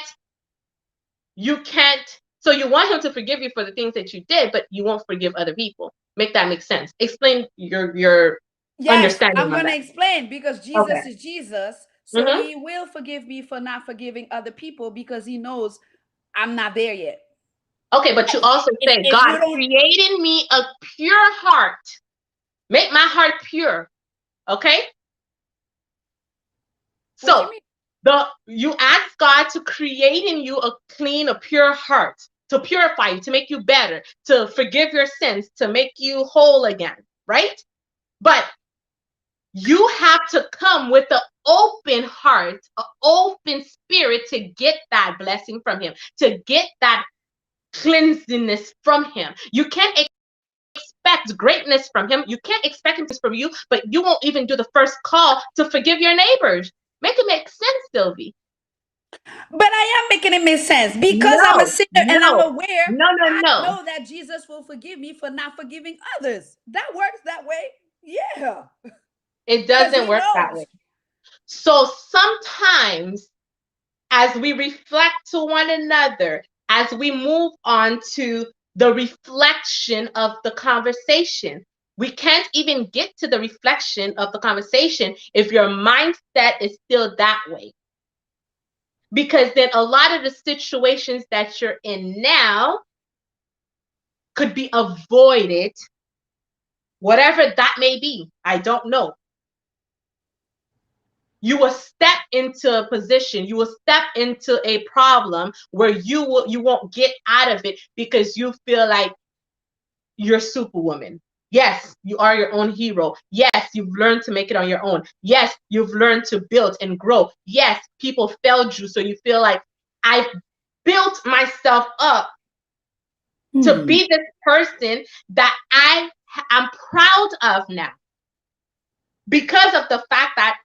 you can't. So you want him to forgive you for the things that you did, but you won't forgive other people. Make that make sense? Explain your Yes, understanding I'm on going to that. explain because Okay. Jesus is Jesus. So Mm-hmm. he will forgive me for not forgiving other people because he knows I'm not there yet. Okay, but you also say, If God, you don't, create in me a pure heart. Make my heart pure. Okay? what do you So mean? you ask God to create in you a clean, a pure heart, to purify you, to make you better, to forgive your sins, to make you whole again, right? But you have to come with an open heart, an open spirit to get that blessing from him, to get that cleansiness from him. You can't expect greatness from him. You can't expect him to from you, but you won't even do the first call to forgive your neighbors. Make it make sense, Sylvie. But I am making it make sense because I'm a No, sinner and I'm no, aware. no, no, I no. know that Jesus will forgive me for not forgiving others. That works that way. Yeah. It Because doesn't he work that way. knows. So sometimes, as we reflect to one another, as we move on to the reflection of the conversation, we can't even get to the reflection of the conversation if your mindset is still that way. Because then a lot of the situations that you're in now could be avoided, whatever that may be. I don't know. You will step into a position, you will step into a problem where you won't get out of it because you feel like you're superwoman. Yes, you are your own hero. Yes, you've learned to make it on your own. Yes, you've learned to build and grow. Yes, people failed you, so you feel like I've built myself up to Hmm. be this person that I'm proud of now because of the fact that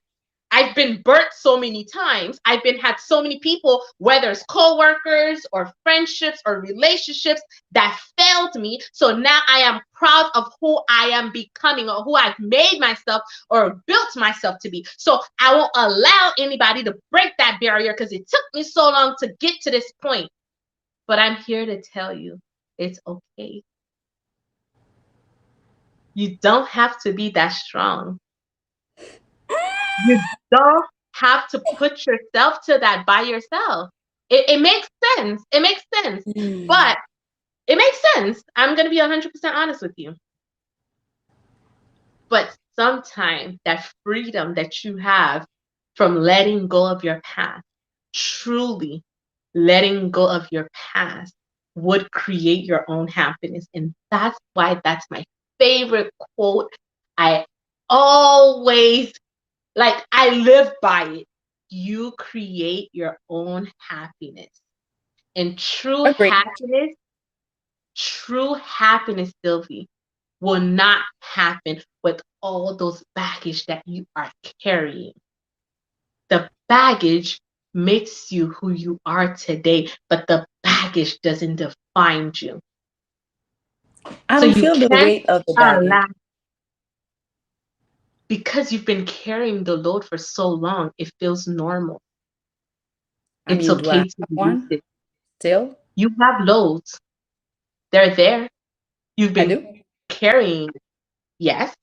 I've been burnt so many times. I've been had so many people, whether it's co-workers or friendships or relationships, that failed me. So now I am proud of who I am becoming or who I've made myself or built myself to be. So I won't allow anybody to break that barrier because it took me so long to get to this point. But I'm here to tell you it's okay. You don't have to be that strong. You don't have to put yourself to that by yourself. It makes sense. It makes sense. Mm. But it makes sense. I'm going to be 100% honest with you. But sometimes that freedom that you have from letting go of your past, truly letting go of your past, would create your own happiness. And that's why that's my favorite quote. I always, like, I live by it. You create your own happiness. And Agree. true happiness, Sylvie, will not happen with all those baggage that you are carrying. The baggage makes you who you are today, but the baggage doesn't define you. I So don't you feel the can't weight of the allow, baggage. because you've been carrying the load for so long, it feels normal. I It's mean, do I okay to have release one it. still? You have loads. They're there. You've I been do. carrying. Yes.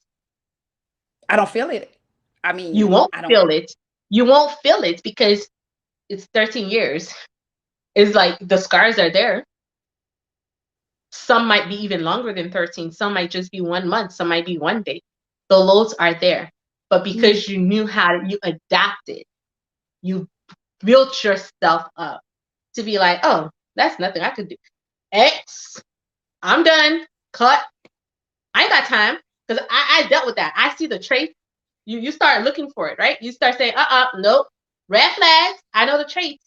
I don't feel it. I You mean, won't I don't. feel it. You won't feel it because it's 13 years. It's like the scars are there. Some might be even longer than 13. Some might just be 1 month. Some might be 1 day. The loads are there. But Mm. because you knew how to, you adapted, you built yourself up to be like, oh, that's nothing I could do. X, I'm done. Cut. I ain't got time. Because I dealt with that. I see the traits. You start looking for it, right? You start saying, nope. Red flags. I know the traits.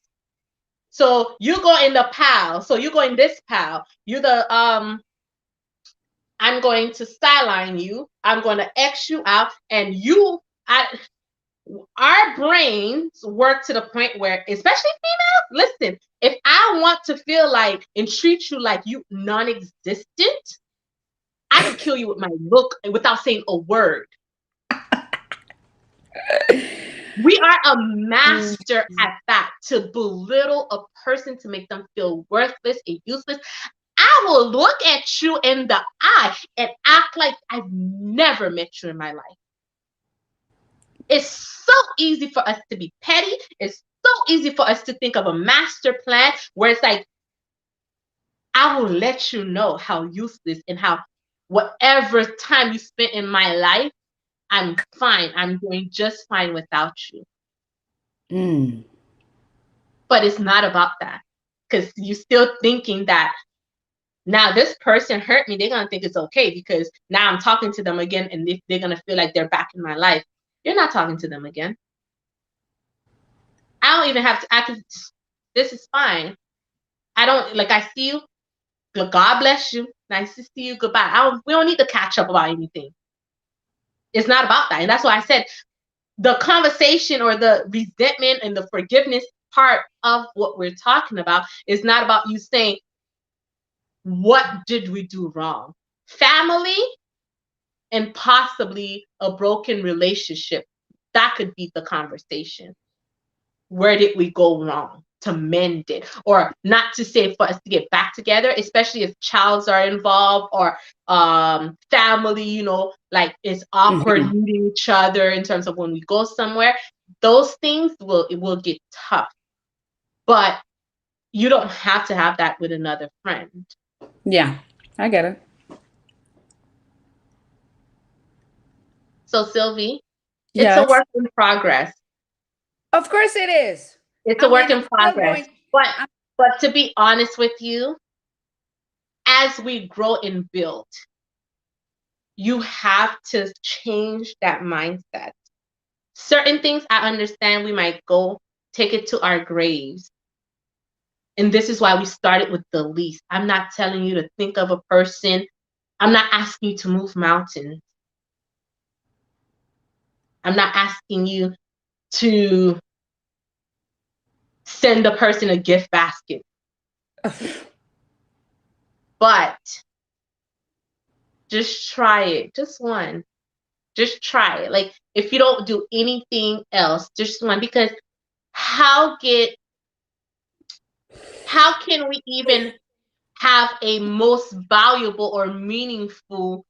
So you go in the pile. So you go in this pile. You the I'm going to sideline you. I'm going to X you out, and our brains work to the point where, especially females, listen, if I want to feel like and treat you like you non-existent, I could kill you with my look without saying a word. We are a Mm. master at that, to belittle a person, to make them feel worthless and useless. I will look at you in the eye and act like I've never met you in my life. It's so easy for us to be petty. It's so easy for us to think of a master plan where it's like, I will let you know how useless and how whatever time you spent in my life, I'm fine. I'm doing just fine without you. Mm. But it's not about that, because you're still thinking that now this person hurt me. They're going to think it's okay because now I'm talking to them again and they're going to feel like they're back in my life. You're not talking to them again. I don't even have to, this is fine. I don't, like, I see you. God bless you. Nice to see you. Goodbye. We don't need to catch up about anything. It's not about that. And that's why I said the conversation or the resentment and the forgiveness part of what we're talking about is not about you saying, what did we do wrong? Family and possibly a broken relationship. That could be the conversation. Where did we go wrong to mend it? Or not to say for us to get back together, especially if childs are involved or family, like it's awkward Mhm. meeting each other in terms of when we go somewhere. Those things will get tough. But you don't have to have that with another friend. Yeah, I get it. So Sylvie, it's a Yes, work in progress. of course it is. It's a I work mean, in I'm still progress. going. But I'm, but to be honest with you, as we grow and build, you have to change that mindset. Certain things I understand we might go take it to our graves. And this is why we started with the least. I'm not telling you to think of a person. I'm not asking you to move mountains. I'm not asking you. to send the person a gift basket. But just try it. Just one. Just try it. Like, if you don't do anything else, just one. Because how get how can we even have a most valuable or meaningful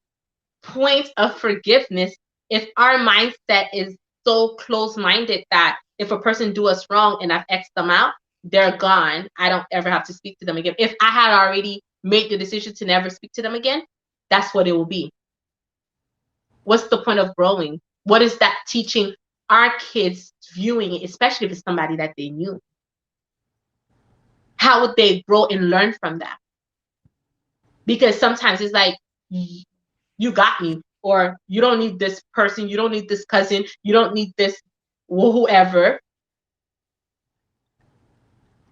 point of forgiveness if our mindset is so close-minded that if a person do us wrong and I've X'd them out, they're gone. I don't ever have to speak to them again. If I had already made the decision to never speak to them again, that's what it will be. What's the point of growing? What is that teaching our kids viewing it, especially if it's somebody that they knew? How would they grow and learn from that? Because sometimes it's like, you got me, or you don't need this person, you don't need this cousin, you don't need this whoever.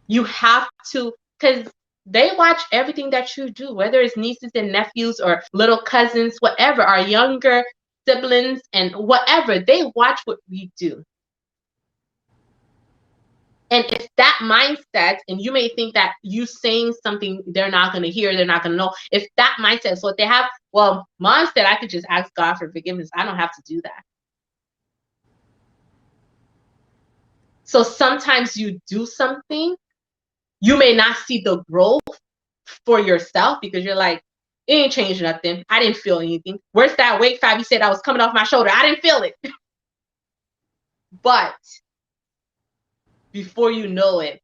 You have to, because they watch everything that you do, whether it's nieces and nephews or little cousins, whatever, our younger siblings and whatever, they watch what we do. And if that mindset, and you may think that you saying something they're not going to hear, they're not going to know. If that mindset is what they have, well, mom said I could just ask God for forgiveness. I don't have to do that. So sometimes you do something, you may not see the growth for yourself because you're like, it ain't changed nothing. I didn't feel anything. Where's that weight Fabie said I was coming off my shoulder? I didn't feel it. But before you know it,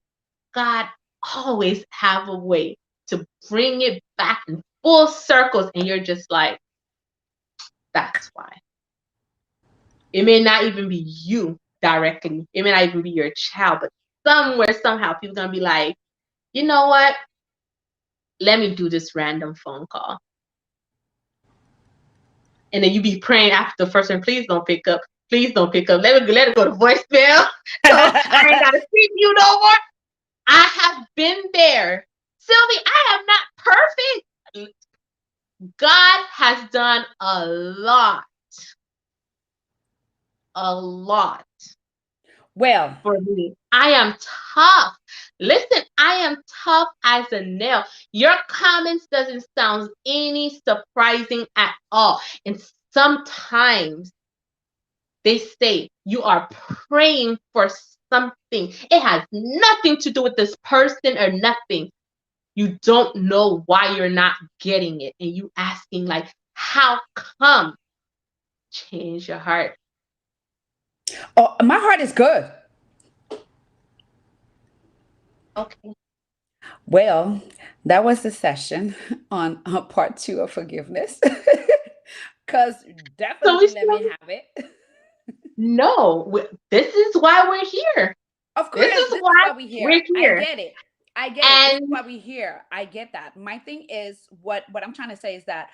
God always have a way to bring it back in full circles, and you're just like, that's why. It may not even be you directly. It may not even be your child, but somewhere, somehow, people are going to be like, you know what? Let me do this random phone call. And then you be praying after the first one, please don't pick up. Please don't pick up. Let it go to voicemail. So I ain't got to see you no more. I have been there. Sylvie, I am not perfect. God has done a lot. A lot. Well, for me. I am tough. Listen, I am tough as a nail. Your comments doesn't sound any surprising at all. And sometimes they say you are praying for something. It has nothing to do with this person or nothing. You don't know why you're not getting it. And you asking like, how come? Change your heart. oh, my heart is good. Okay. Well, that was the session on part two of forgiveness. Because So we definitely let still, me have it. no, this is why we're here. Of This course, is this is why why we we're here. I here. get it. I get it. This is And why we here. I get that. My thing is what I'm trying to say is that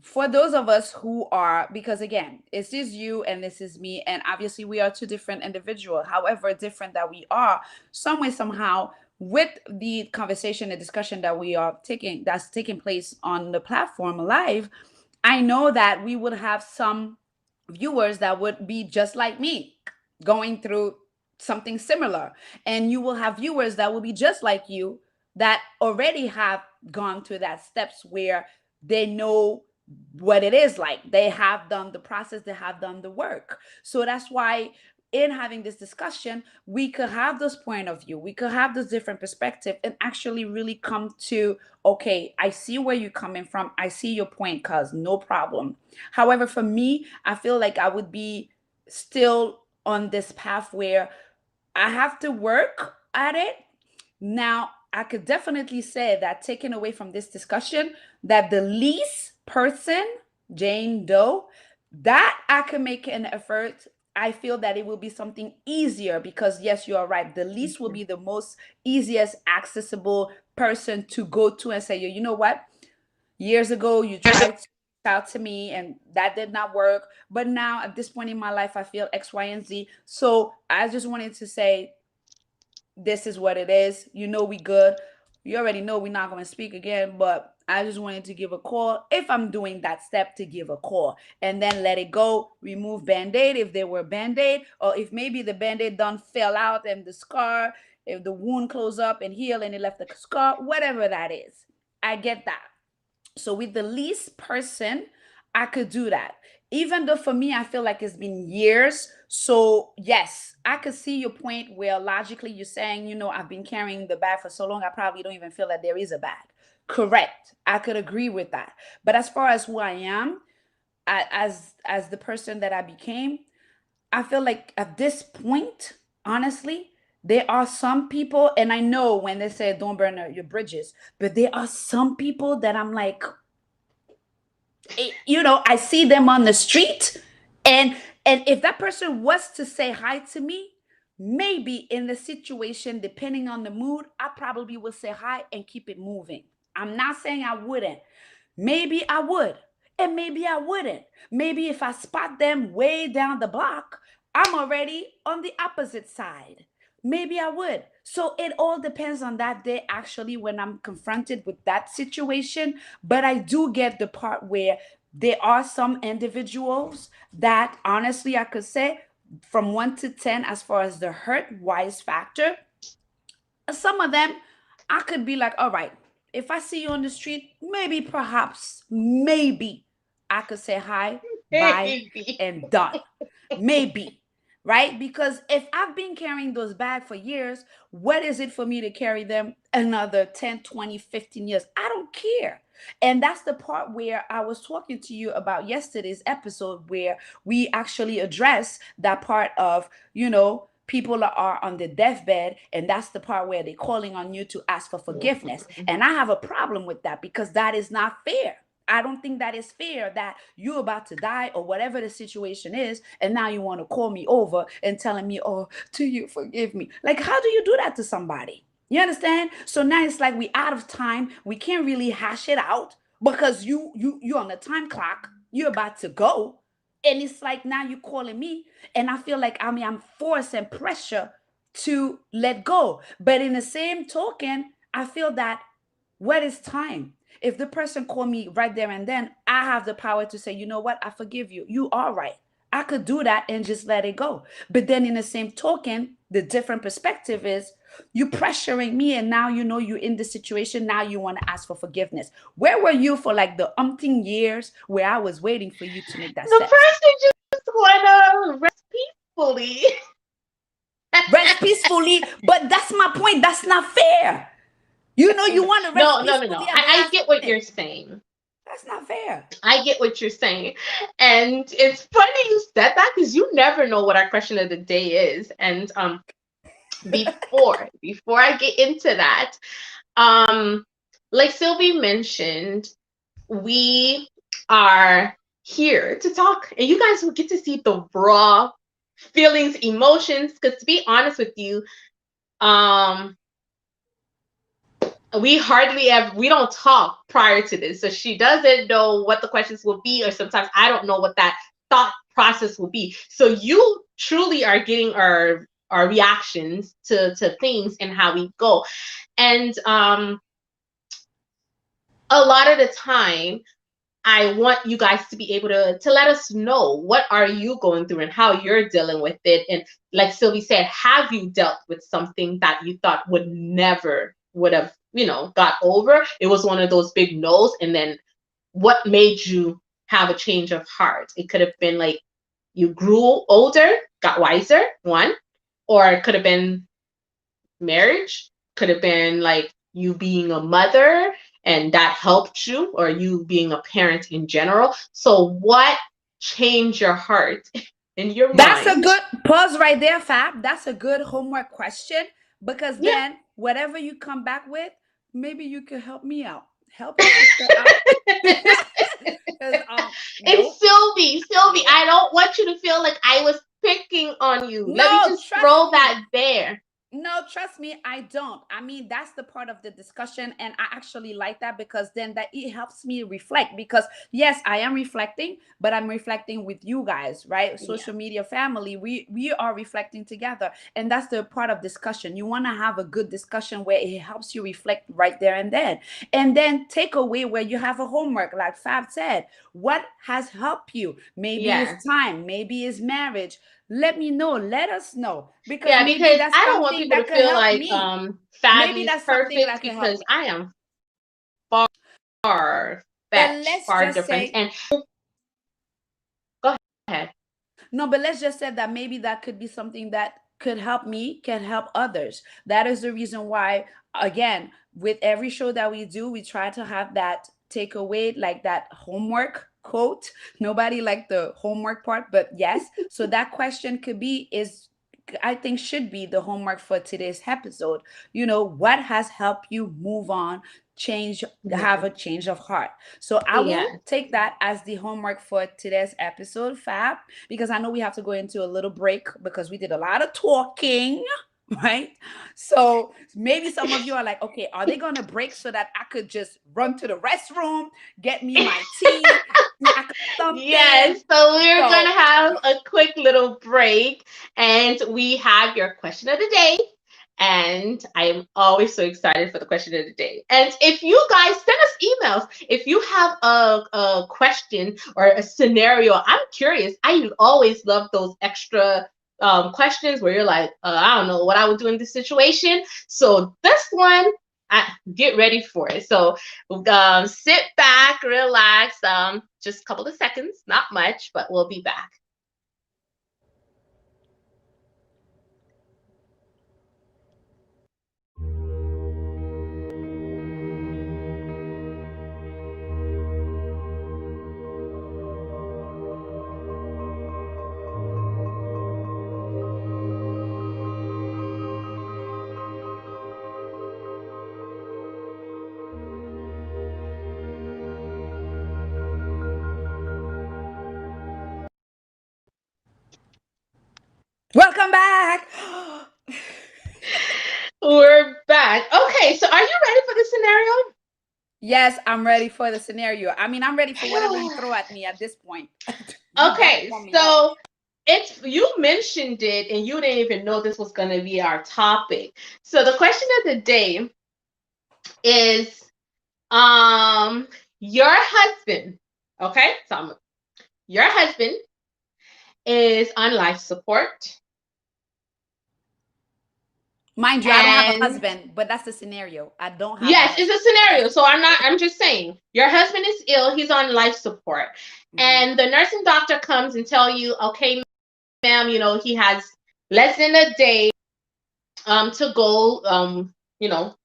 for those of us who are, because again, this is you and this is me, and obviously we are two different individuals. However different that we are, some way somehow, with the conversation and discussion that we are taking, that's taking place on the platform live, I know that we would have some viewers that would be just like me, going through something similar. And you will have viewers that will be just like you, that already have gone through that steps where they know what it is like. They have done the process, they have done the work. So that's why in having this discussion, we could have this point of view, we could have this different perspective, and actually really come to, okay, I see where you're coming from, I see your point, cuz no problem. However, for me, I feel like I would be still on this path where I have to work at it. Now, I could definitely say that, taken away from this discussion, that the least person, Jane Doe, that I can make an effort. I feel that it will be something easier because, yes, you are right. The least will be the most easiest, accessible person to go to and say, you know what? Years ago, you tried to reach out to me and that did not work. But now, at this point in my life, I feel X, Y, and Z. So I just wanted to say, this is what it is. You know, we good. You already know we're not going to speak again, but I just wanted to give a call if I'm doing that step to give a call and then let it go, remove band-aid if there were band-aid, or if maybe the band-aid done fell out and the scar, if the wound closed up and healed and it left a scar, whatever that is. I get that. So with the least person, I could do that. Even though for me, I feel like it's been years. So yes, I could see your point where logically you're saying, I've been carrying the bag for so long, I probably don't even feel that there is a bag. Correct. I could agree with that. But as far as who I am, as the person that I became, I feel like at this point, honestly, there are some people, and I know when they say don't burn your bridges, but there are some people that I'm like, I see them on the street, and if that person was to say hi to me, maybe in the situation, depending on the mood, I probably would say hi and keep it moving. I'm not saying I wouldn't. Maybe I would, and maybe I wouldn't. Maybe if I spot them way down the block, I'm already on the opposite side. Maybe I would. So it all depends on that day, actually, when I'm confronted with that situation. But I do get the part where there are some individuals that, honestly, I could say from 1 to 10, as far as the hurt wise factor, some of them I could be like, all right, if I see you on the street, maybe, perhaps, maybe I could say hi, bye, Baby. and done. Maybe, right? Because if I've been carrying those bags for years, what is it for me to carry them another 10, 20, 15 years? I don't care. And that's the part where I was talking to you about yesterday's episode, where we actually address that part of, people are on the deathbed, and that's the part where they're calling on you to ask for forgiveness. Mhm. And I have a problem with that because that is not fair. I don't think that is fair that you're about to die or whatever the situation is, and now you want to call me over and telling me, "Oh, do you forgive me?" Like, how do you do that to somebody? You understand? So now it's like we out of time. We can't really hash it out because you on the time clock. You're about to go, and it's like now you're calling me, and I feel like, I'm forced and pressure to let go. But in the same token, I feel that, what is time? If the person called me right there and then, I have the power to say, you know what, I forgive you. You are right. I could do that and just let it go. But then in the same token, the different perspective is you pressuring me, and now you're in the situation. Now you want to ask for forgiveness. Where were you for like the umpteen years where I was waiting for you to make that The steps? person just wanna rest peacefully. Rest peacefully, but that's my point. That's not fair. You want to rest No, no, no, peacefully no. at the I last get what minute. you're saying. That's not fair. I get what you're saying. And it's funny you said that because you never know what our question of the day is. And before I get into that, um like Sylvie mentioned, we are here to talk, and you guys will get to see the raw feelings, emotions, because to be honest with you, um we don't talk prior to this, so she doesn't know what the questions will be, or sometimes I don't know what that thought process will be. So you truly are getting our reactions to things and how we go. And a lot of the time I want you guys to be able to let us know what are you going through and how you're dealing with it. And like Sylvie said, have you dealt with something that you thought would have, got over? It was one of those big no's, and then what made you have a change of heart? It could have been like you grew older, got wiser, one, or it could have been marriage, could have been like you being a mother and that helped you, or you being a parent in general. So what changed your heart and your That's a mind? good pause right there, Fab. That's a good homework question, because Yeah. then whatever you come back with, maybe you could help me out. Help a sister out. Because And nope. Sylvie, I don't want you to feel like I was picking on you. Let me No, just trust throw me. that there. No, trust me, I don't. I mean, that's the part of the discussion, and I actually like that because then that it helps me reflect. Because yes, I am reflecting, but I'm reflecting with you guys, right? Yeah. Social media family, we are reflecting together, and that's the part of discussion. You want to have a good discussion where it helps you reflect right there and then take away where you have a homework, like Fab said. What has helped you? Maybe Yeah. it's time, maybe it's marriage. Let me know, let us know, because Yeah, maybe because that's I don't want something people to that could feel help like me. Maybe Fabie's that's something perfect that could help because me. I am far But fetched, let's far just different. say, And go ahead. no, but let's just say that maybe that could be something that could help me, can help others. That is the reason why, again, with every show that we do, we try to have that takeaway, like that homework quote. Nobody like the homework part, but yes. So that question could be is, I think should be the homework for today's episode. You know, what has helped you move on, change, have Yeah. a change of heart? So I will Yes. take that as the homework for today's episode, Fab, because I know we have to go into a little break because we did a lot of talking, right? So maybe some of you are like, okay, are they going to break so that I could just run to the restroom, get me my tea, snack or something? Yes, so we're going to So, have a quick little break, and we have your question of the day. And I am always so excited for the question of the day. And if you guys send us emails, if you have a question or a scenario, I'm curious. I always love those extra questions where you're like, I don't know what I would do in this situation. So this one, get ready for it. So sit back, relax, just a couple of seconds, not much, but we'll be back. welcome back. We're back. Okay, so are you ready for the Yes, I'm ready for the scenario. I mean, I'm ready for whatever you scenario? throw at me at this point. You got to Okay, warm me up. so it's you mentioned it and you didn't even know this was going to be our topic. So the question of the day is your husband, okay? Your husband is on life support Mind you, I don't have a and husband, but that's the scenario. I don't have a yes, it's husband. a scenario. So I'm just saying, your husband is ill, he's on life support. Mhm. And the nursing doctor comes and tell you, okay, ma'am, he has less than a day to go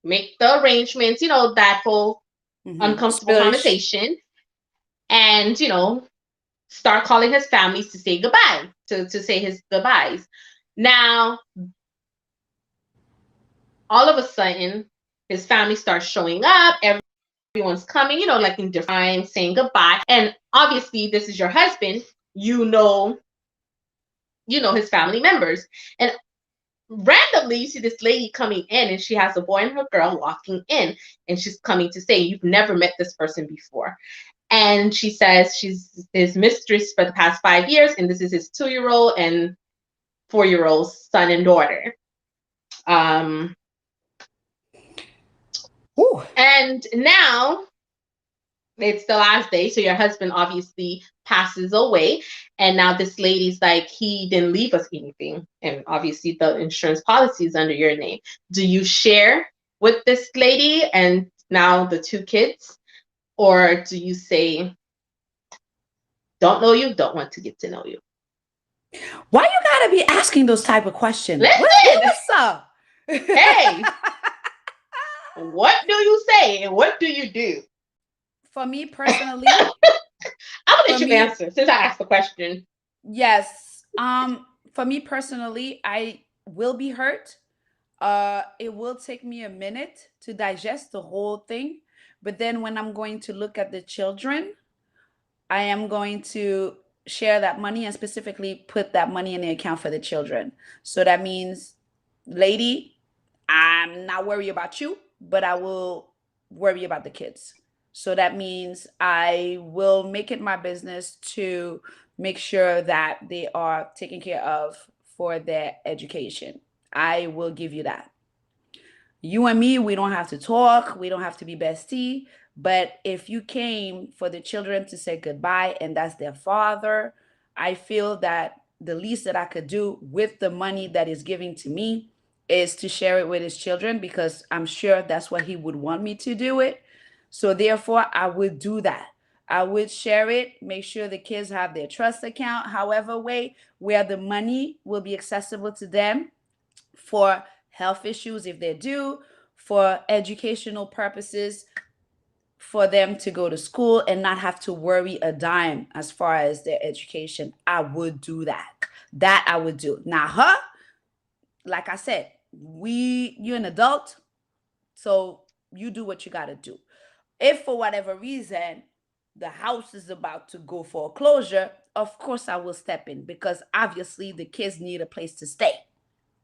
make the arrangements, that whole Mhm. uncomfortable Splish. conversation and start calling his families to say goodbye, to say his goodbyes. Now, all of a sudden, his family starts showing up. Everyone's coming, like in different times, saying goodbye. And obviously, this is your husband. You know his family members. And randomly, you see this lady coming in, and she has a boy and her girl walking in, and she's coming to say, "You've never met this person before." And she says she's his mistress for the past 5 years, and this is his 2-year-old and 4-year-old son and daughter. Um, Ooh. and now it's the last day, so your husband obviously passes away, and now this lady's like, he didn't leave us anything, and obviously the insurance policy is under your name. Do you share with this lady and now the 2 kids, or do you say, don't know you, don't want to get to know you? Why you gotta be asking those type of questions? Listen, What's up? hey, what do you say and what do you do? For me personally, I'm gonna for let you me, answer since I asked the question. yes. For me personally, I will be hurt. It will take me a minute to digest the whole thing. But then when I'm going to look at the children, I am going to share that money and specifically put that money in the account for the children. So that means, lady, I'm not worried about you, but I will worry about the kids. So that means I will make it my business to make sure that they are taken care of for their education. I will give you that. You and me, we don't have to talk, we don't have to be bestie. But if you came for the children to say goodbye and that's their father, I feel that the least that I could do with the money that is giving to me is to share it with his children, because I'm sure that's what he would want me to do it. So therefore, I would do that. I would share it, make sure the kids have their trust account, however way, where the money will be accessible to them for health issues if they do, for educational purposes, for them to go to school and not have to worry a dime as far as their education. I would do that. That I would do. Now, her, like I said, you're an adult, so you do what you got to do. If for whatever reason the house is about to go foreclosure, of course I will step in, because obviously the kids need a place to stay,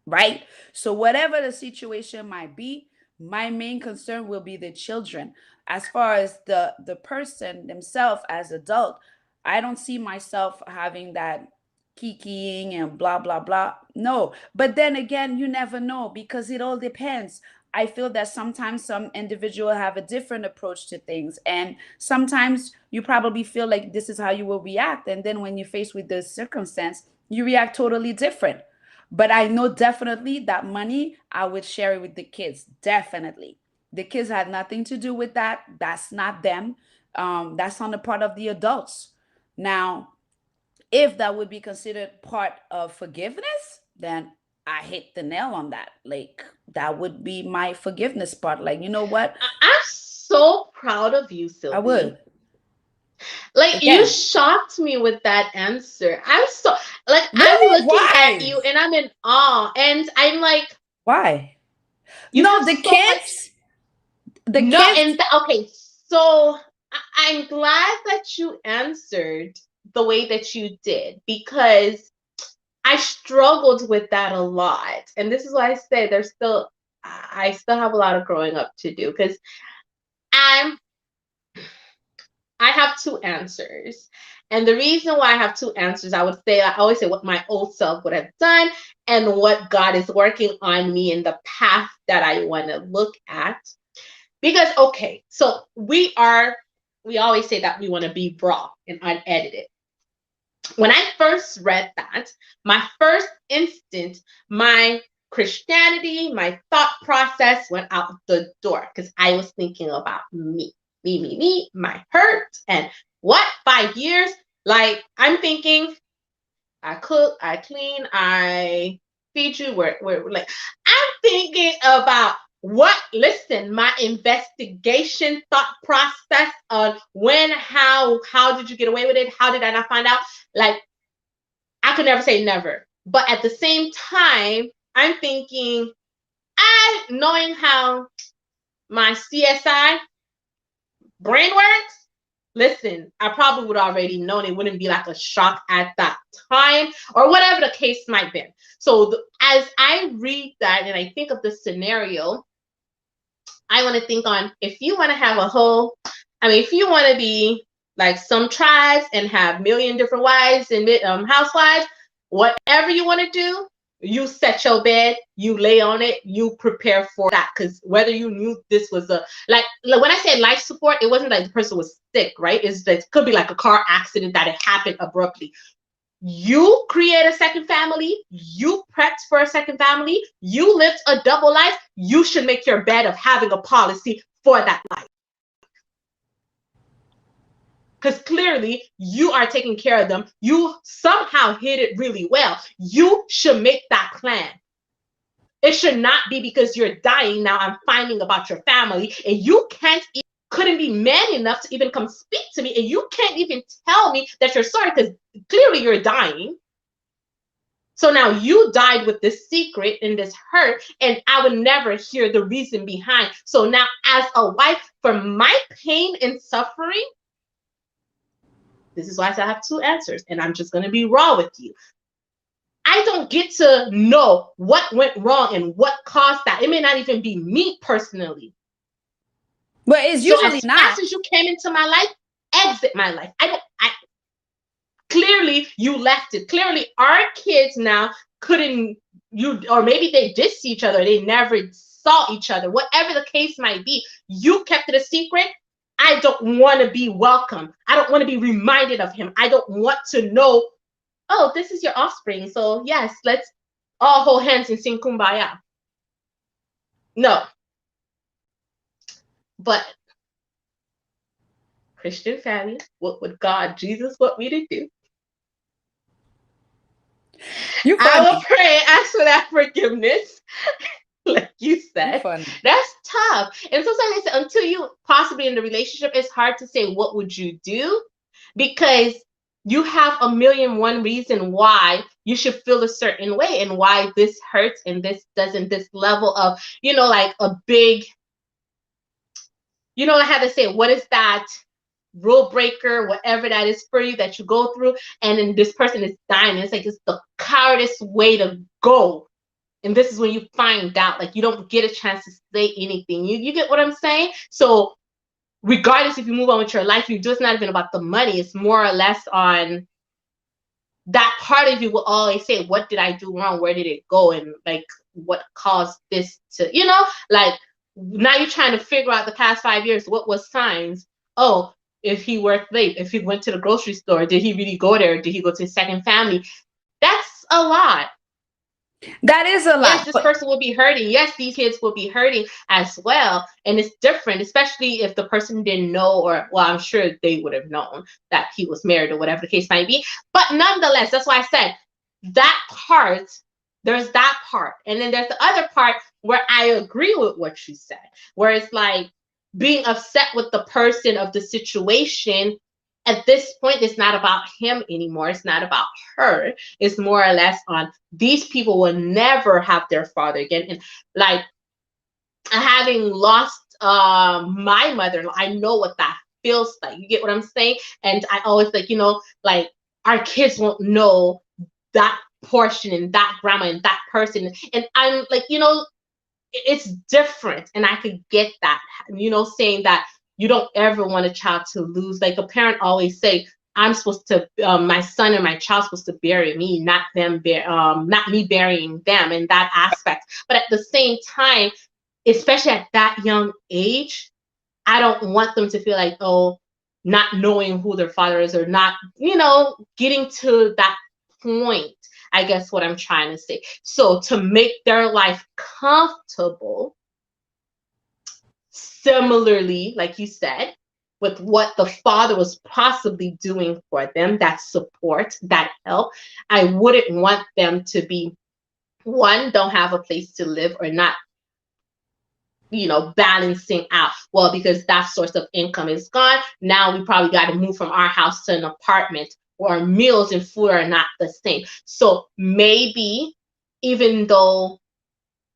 right? So whatever the situation might be, my main concern will be the children. As far as the person themselves as adult, I don't see myself having that kikiing and blah blah blah. No, but then again, you never know, because it all depends. I feel that sometimes some individual have a different approach to things, and sometimes you probably feel like this is how you will react, and then when you're faced with the circumstance, you react totally different. But I know definitely that money, I would share it with the kids. Definitely. The kids had nothing to do with that. That's not them. That's on the part of the adults. Now, if that would be considered part of forgiveness, then I hit the nail on that. Like, that would be my forgiveness part. Like, you know what? I'm so proud of you, I Sylvie. would. Like, you Again, shocked me with that answer. I'm so, like, I'm really? looking at Why? you and I'm in awe. And I'm like, Why? you have No, the so much. kids, the No, kids, and okay, so I'm glad that you answered the way that you did, because I struggled with that a lot. And this is why I say I still have a lot of growing up to do, because I'm I have two answers. And the reason why I have two answers, I always say what my old self would have done and what God is working on me in the path that I want to look at. Because, okay, so we always say that we want to be raw and unedited. When I first read that, my first instant, my Christianity, my thought process went out the door, because I was thinking about me, my hurt, and what, 5 years? Like, I'm thinking, I cook, I clean, I feed you. We're like, I'm thinking about what, listen, my investigation thought process on when, how did you get away with it? How did I not find out? Like, I could never say never. But at the same time, I'm thinking, knowing how my CSI brain works, listen, I probably would already known. It wouldn't be like a shock at that time, or whatever the case might be. So as I read that and I think of the scenario, I want to think on, if you want to have a whole, I mean, if you want to be like some tribes and have million different wives and housewives, whatever you want to do, you set your bed, you lay on it, you prepare for that. Because whether you knew this was a, like when I say life support, it wasn't like the person was sick, right? It could be like a car accident that it happened abruptly. You create a second family, you prepped for a second family, you lived a double life, you should make your bed of having a policy for that life. Because clearly you are taking care of them. You somehow hid it really well. You should make that plan. It should not be because you're dying now, I'm finding about your family, and you couldn't be man enough to even come speak to me, and you can't even tell me that you're sorry, because clearly you're dying. So now you died with this secret and this hurt, and I would never hear the reason behind. So now, as a wife, for my pain and suffering, this is why I have two answers, and I'm just going to be raw with you. I don't get to know what went wrong and what caused that. It may not even be me personally. But it's So usually as not. fast as you came into my life, exit my life. I clearly you left it. Clearly our kids now couldn't, you, or maybe they did see each other, they never saw each other, whatever the case might be, you kept it a secret. I don't want to be welcome. I don't want to be reminded of him. I don't want to know, oh, this is your offspring, so yes, let's all hold hands and sing kumbaya. No. But Christian family, what would God, Jesus want me to do? You I will funny. pray, ask for that forgiveness. Like you You said, funny. that's tough. And sometimes I say, until you possibly in the relationship, it's hard to say what would you do, because you have a million one reason why you should feel a certain way and why this hurts and this doesn't. This level of, like a big, I had to say, what is that rule breaker, whatever that is for you that you go through, and then this person is dying. It's like it's the cowardice way to go. And this is when you find out, like, you don't get a chance to say anything. You get what I'm saying? So regardless if you move on with your life, it's not even about the money. It's more or less on that part of you will always say, what did I do wrong? Where did it go? And like, what caused this to, like, now you're trying to figure out the past 5 years, what was signs? Oh, if he worked late, if he went to the grocery store, did he really go there? Did he go to his second family? That's a lot. That is a Yes, lot. this But person will be hurting. Yes, these kids will be hurting as well. And it's different, especially if the person didn't know, or, well, I'm sure they would have known that he was married or whatever the case might be. But nonetheless, that's why I said that part, there's that part. And then there's the other part where I agree with what you said, where it's like being upset with the person of the situation. At this point, it's not about him anymore. It's not about her. It's more or less on, these people will never have their father again. And like, having lost my mother, I know what that feels like. You get what I'm saying? And I always like, like, our kids won't know that portion and that grandma and that person. And I'm like, it's different, and I could get that, saying that you don't ever want a child to lose. Like, a parent always say, I'm supposed to, my son and my child supposed to bury me, not them, not me burying them, in that aspect. But at the same time, especially at that young age, I don't want them to feel like, oh, not knowing who their father is, or not, getting to that point. I guess what I'm trying to say. So to make their life comfortable, similarly, like you said, with what the father was possibly doing for them, that support, that help, I wouldn't want them to be, one, don't have a place to live, or not, balancing out. Well, because that source of income is gone, now we probably got to move from our house to an apartment, or meals and food are not the same. So maybe, even though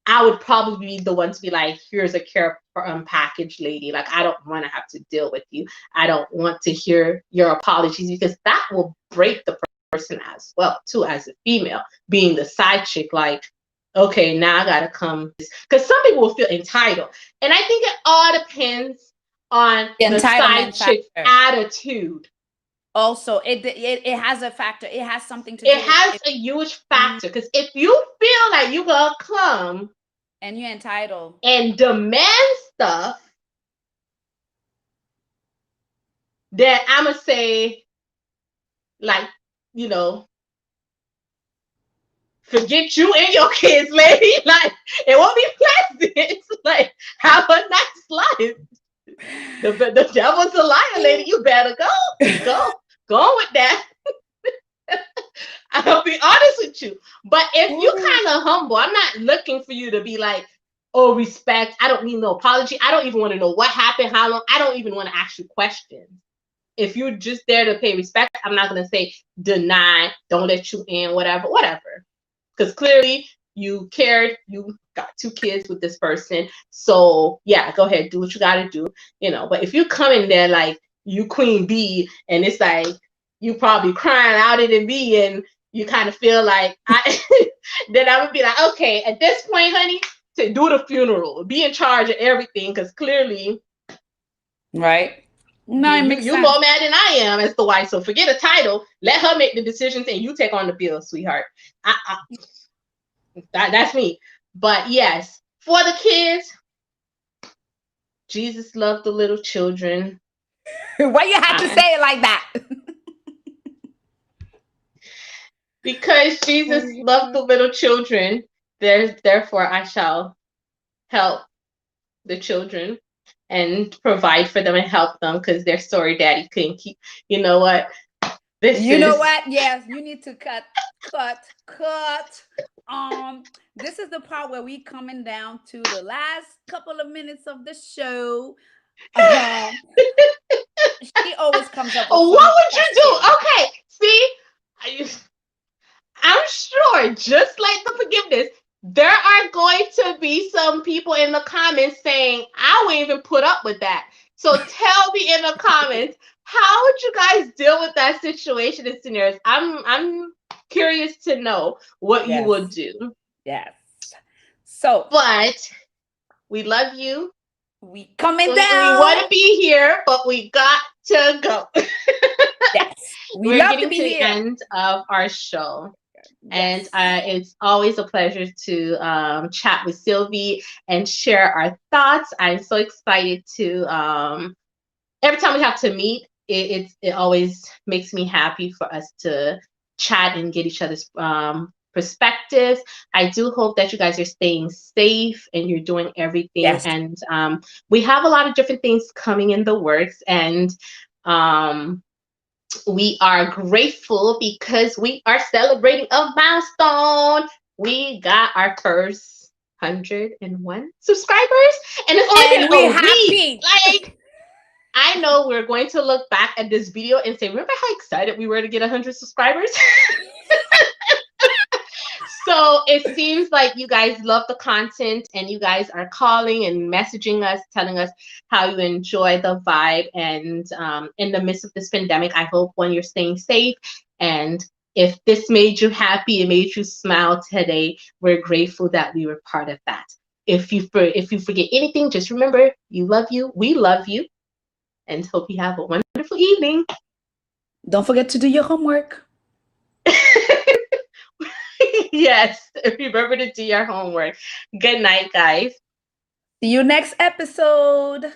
I would probably be the one to be like, here's a care package, lady. Like, I don't want to have to deal with you. I don't want to hear your apologies, because that will break the person as well, too, as a female, being the side chick. Like, okay, now I got to come. Because some people will feel entitled. And I think it all depends on the the side entitlement chick's factor. attitude. Also, it has a factor. It has something to It do with has it. a huge Mhm. factor. Because if you feel like you're going to come And you're entitled. and demand stuff, then I'm going to say, like, you know, forget you and your kids, lady. Like, it won't be pleasant. Like, have a nice life. The devil's a liar, lady. You better go on with that. I'll be honest with you. But if you Ooh. kind of humble, I'm not looking for you to be like, oh, respect. I don't need no apology. I don't even want to know what happened, how long. I don't even want to ask you questions. If you're just there to pay respect, I'm not going to say deny, don't let you in, whatever. Because clearly you cared, you got 2 kids with this person. So yeah, go ahead, do what you got to do, But if you come in there like you queen bee, and it's like you probably crying out in the bee, and you kind of feel like then I would be like, okay, at this point, honey, to do the funeral, be in charge of everything, because clearly Right. No, you it you makes you sense. more mad than I am as the wife. So forget a title. Let her make the decisions, and you take on the bill, sweetheart. I that's me. But yes, for the kids, Jesus loved the little children. Why you have to I, say it like that? because Jesus loved the little children, therefore I shall help the children and provide for them and help them because their story daddy couldn't keep. You know what? This You know is what? Yes, you need to cut. This is the part where we coming down to the last couple of minutes of the show. Um, she always comes up with what funny would you do? questions. Okay, see, I'm sure, just like the forgiveness, there are going to be some people in the comments saying, I wouldn't even put up with that. So tell me in the comments, how would you guys deal with that situation and scenarios? I'm curious to know what you would Yes, do. yes. So But we love you. we coming We down. want to be here, but we got to go. Yes, we We're love to getting be to the here. end of our show. And Yes, it's always a pleasure to chat with Sylvie and share our thoughts. I'm so excited to every time we have to meet. It always makes me happy for us to chat and get each other's perspectives. I do hope that you guys are staying safe and you're doing everything. yes, And we have a lot of different things coming in the works. And um, we are grateful because we are celebrating a milestone. We got our first 101 subscribers, and it's only and been we a week. happy. Like, I know we're going to look back at this video and say, remember how excited we were to get 100 subscribers? So it seems like you guys love the content and you guys are calling and messaging us, telling us how you enjoy the vibe. And in the midst of this pandemic, I hope when you're staying safe. And if this made you happy, it made you smile today, we're grateful that we were part of that. If you forget anything, just remember you love you, we love you, and hope you have a wonderful evening. Don't forget to do your homework. Yes, remember to do your homework. Good night, guys. See you next episode.